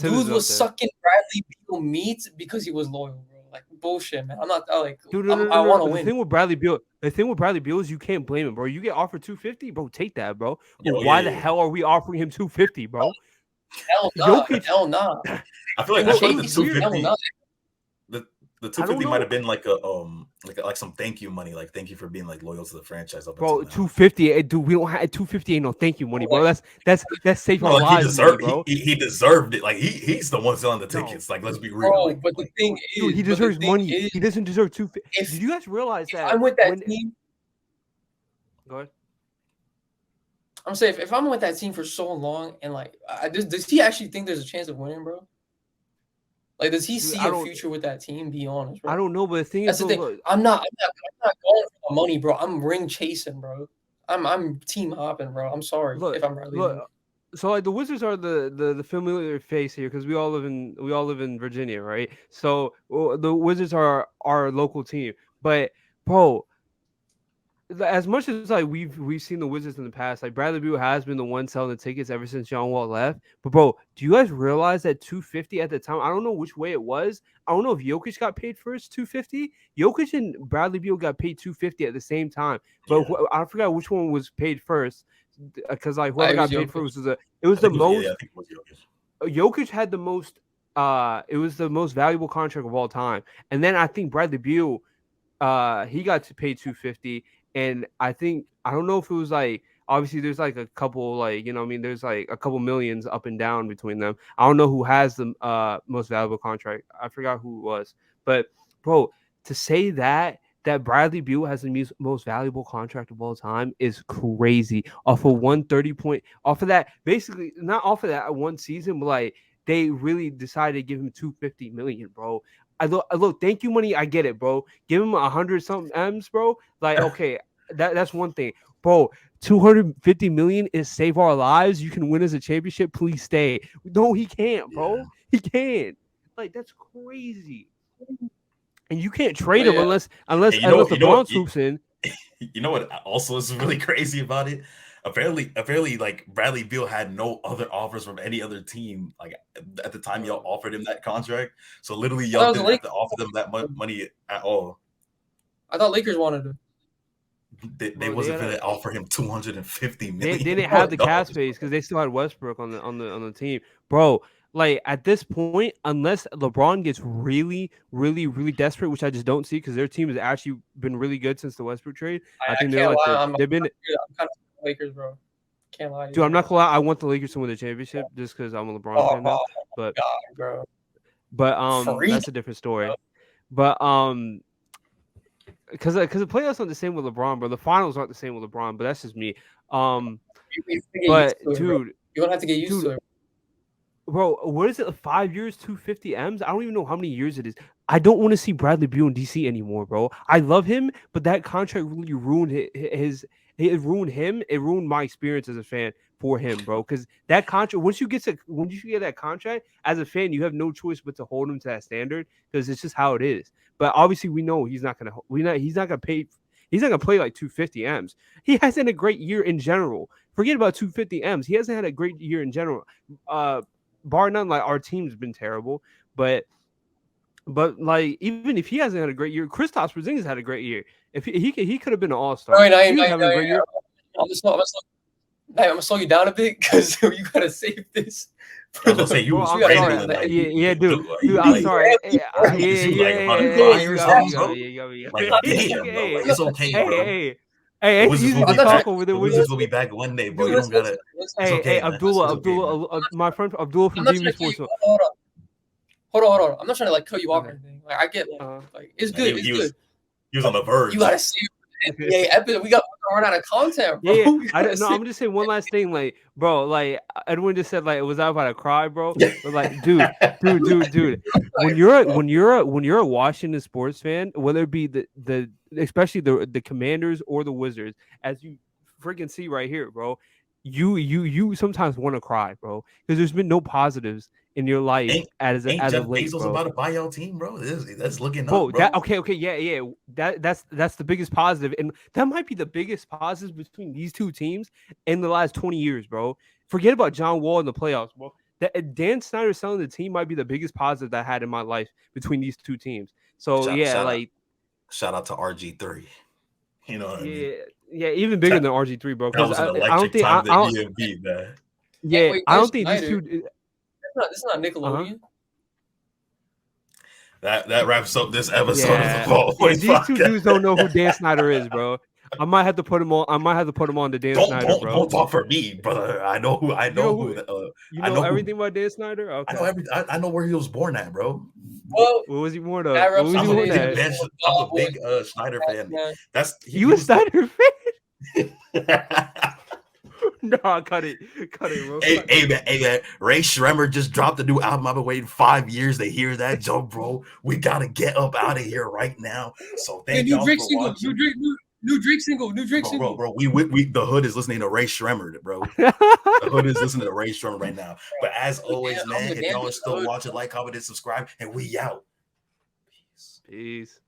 Speaker 2: Dude was sucking Bradley Beal meat because he was loyal, bro. Like bullshit, man. I'm not like. Dude, I want to win.
Speaker 3: The thing with Bradley Beal is you can't blame him, bro. You get offered $250, bro. Take that, bro. Why the hell are we offering him $250, bro?
Speaker 2: Hell no. Hell no.
Speaker 1: I feel like the $250. The $250 might have been like like some thank you money, like thank you for being like loyal to the franchise.
Speaker 3: Bro, $250, dude. We don't have $250. Ain't no thank you money, bro. That's safe our lives, bro.
Speaker 1: He deserved it. Like he's the one selling the tickets. Like let's be real.
Speaker 2: Bro, but the thing is,
Speaker 3: dude, he deserves money. He doesn't deserve $250. Did you guys realize that?
Speaker 2: I'm with that team.
Speaker 3: Go ahead.
Speaker 2: I'm saying if I'm with that team for so long and like, does he actually think there's a chance of winning, bro? Like, does he see a future with that team? Be honest, bro.
Speaker 3: I don't know, but the thing is,
Speaker 2: I'm not going for the money, bro. I'm ring chasing, bro. I'm team hopping, bro. I'm sorry if I'm right.
Speaker 3: So like the Wizards are the familiar face here because we all live in Virginia, right? So the Wizards are our local team, but bro, as much as like we've seen the Wizards in the past, like Bradley Beal has been the one selling the tickets ever since John Wall left. But bro, do you guys realize that $250 at the time? I don't know which way it was. I don't know if Jokic got paid first $250. Jokic and Bradley Beal got paid $250 at the same time, but I forgot which one was paid first because like whoever got paid first was the most.
Speaker 1: I think it was Jokic.
Speaker 3: Jokic had the most. It was the most valuable contract of all time, and then I think Bradley Beal, he got to pay $250. And I don't know if it was like, obviously there's like a couple, like, you know what I mean? There's like a couple millions up and down between them. I don't know who has the most valuable contract. I forgot who it was. But bro, to say that Bradley Beal has the most valuable contract of all time is crazy. Off of 130 point, off of that, basically not off of that one season, but like they really decided to give him $250 million, bro. I look, thank you money. I get it, bro. Give him 100 something M's, bro. Like, okay, that's one thing, bro. $250 million is save our lives. You can win as a championship. Please stay. No, he can't, bro. Yeah. He can't. Like, that's crazy. And you can't trade him unless LeBron swoops in.
Speaker 1: You know what? Also, is really crazy about it. Apparently, like Bradley Beal had no other offers from any other team. Like at the time, y'all offered him that contract. So literally, y'all didn't have to offer them that money at all.
Speaker 2: I thought Lakers wanted him.
Speaker 1: They wasn't going to offer him $250 million.
Speaker 3: They didn't have the cap space because they still had Westbrook on the team, bro. Like at this point, unless LeBron gets really, really, really desperate, which I just don't see because their team has actually been really good since the Westbrook trade. I think they're like they've been.
Speaker 2: I'm kind of Lakers, bro. Can't lie to
Speaker 3: Dude,
Speaker 2: you.
Speaker 3: I'm not gonna lie. I want the Lakers to win the championship just because I'm a LeBron fan now. But
Speaker 2: God, bro.
Speaker 3: That's a different story. But because the playoffs aren't the same with LeBron, bro. The finals aren't the same with LeBron, but that's just me. But dude,
Speaker 2: you don't have to get used to it.
Speaker 3: Bro, what is it? 5 years, 250 M's? I don't even know how many years it is. I don't want to see Bradley Beal in DC anymore, bro. I love him, but that contract really ruined his. It ruined him. It ruined my experience as a fan for him, bro. Because that contract, once you get that contract as a fan, you have no choice but to hold him to that standard because it's just how it is. But obviously, we know he's not gonna. He's not gonna pay. He's not gonna play like 250 M's. He hasn't had a great year in general. Forget about 250 M's. He hasn't had a great year in general. Bar none, like our team's been terrible, but like even if he hasn't had a great year, Kristaps Porzingis had a great year. If he could have been an all-star.
Speaker 2: I'm gonna slow you down a bit because you gotta save this.
Speaker 1: I was gonna say you was crazy.
Speaker 3: Yeah, dude. I'm sorry.
Speaker 1: It's okay, bro.
Speaker 3: Hey, it's easy to talk over there.
Speaker 1: Wizards will be back one day, bro. You don't gotta.
Speaker 3: Hey, Abdullah, my friend Abdullah from DB Sports.
Speaker 2: Hold on. I'm not trying to like cut you off or anything. Like I get, like it's good.
Speaker 1: He was on the verge.
Speaker 2: You gotta save NBA episode. We got to run out of content, bro.
Speaker 3: Yeah. I'm just saying one last thing, like, bro, like Edwin just said, like, was I about to cry, bro? But like, dude. When you're a Washington sports fan, whether it be the especially the Commanders or the Wizards, as you freaking see right here, bro, you sometimes want to cry, bro, because there's been no positives in your life as of late,
Speaker 1: Bezos
Speaker 3: bro.
Speaker 1: About to buy your team, bro. That's looking
Speaker 3: bro,
Speaker 1: up, bro.
Speaker 3: Okay, yeah. That's the biggest positive, and that might be the biggest positive between these two teams in the last 20 years, bro. Forget about John Wall in the playoffs, bro. That Dan Snyder selling the team might be the biggest positive that I had in my life between these two teams. So
Speaker 1: shout out to RG3. You know what I mean?
Speaker 3: Yeah, even bigger than RG3, bro.
Speaker 1: That was an electric time that EMB, man.
Speaker 3: Yeah, I don't think these two.
Speaker 2: It's not Nickelodeon.
Speaker 1: That wraps up this episode of the Ball Boys
Speaker 3: These
Speaker 1: podcast.
Speaker 3: two dudes don't know who Dan Snyder is, bro. I might have to put him on. To Dan Snyder, bro.
Speaker 1: Don't talk for me, brother. I know who.
Speaker 3: You know everything about Dan Snyder. Okay.
Speaker 1: I know where he was born at, bro.
Speaker 2: Well,
Speaker 3: where was he born at?
Speaker 1: I'm a big Snyder fan.
Speaker 3: You a Snyder fan? No, cut it, bro.
Speaker 1: Hey, man. Ray Shremmer just dropped a new album. I've been waiting 5 years to hear that, Joe, bro. We gotta get up out of here right now. So thank you. New Drake single. Bro. We the hood is listening to Ray Shremmer, bro. The hood is listening to Ray Shremmer right now. But as always, man, if y'all are still watching, like, comment, and subscribe, and we out.
Speaker 3: Peace.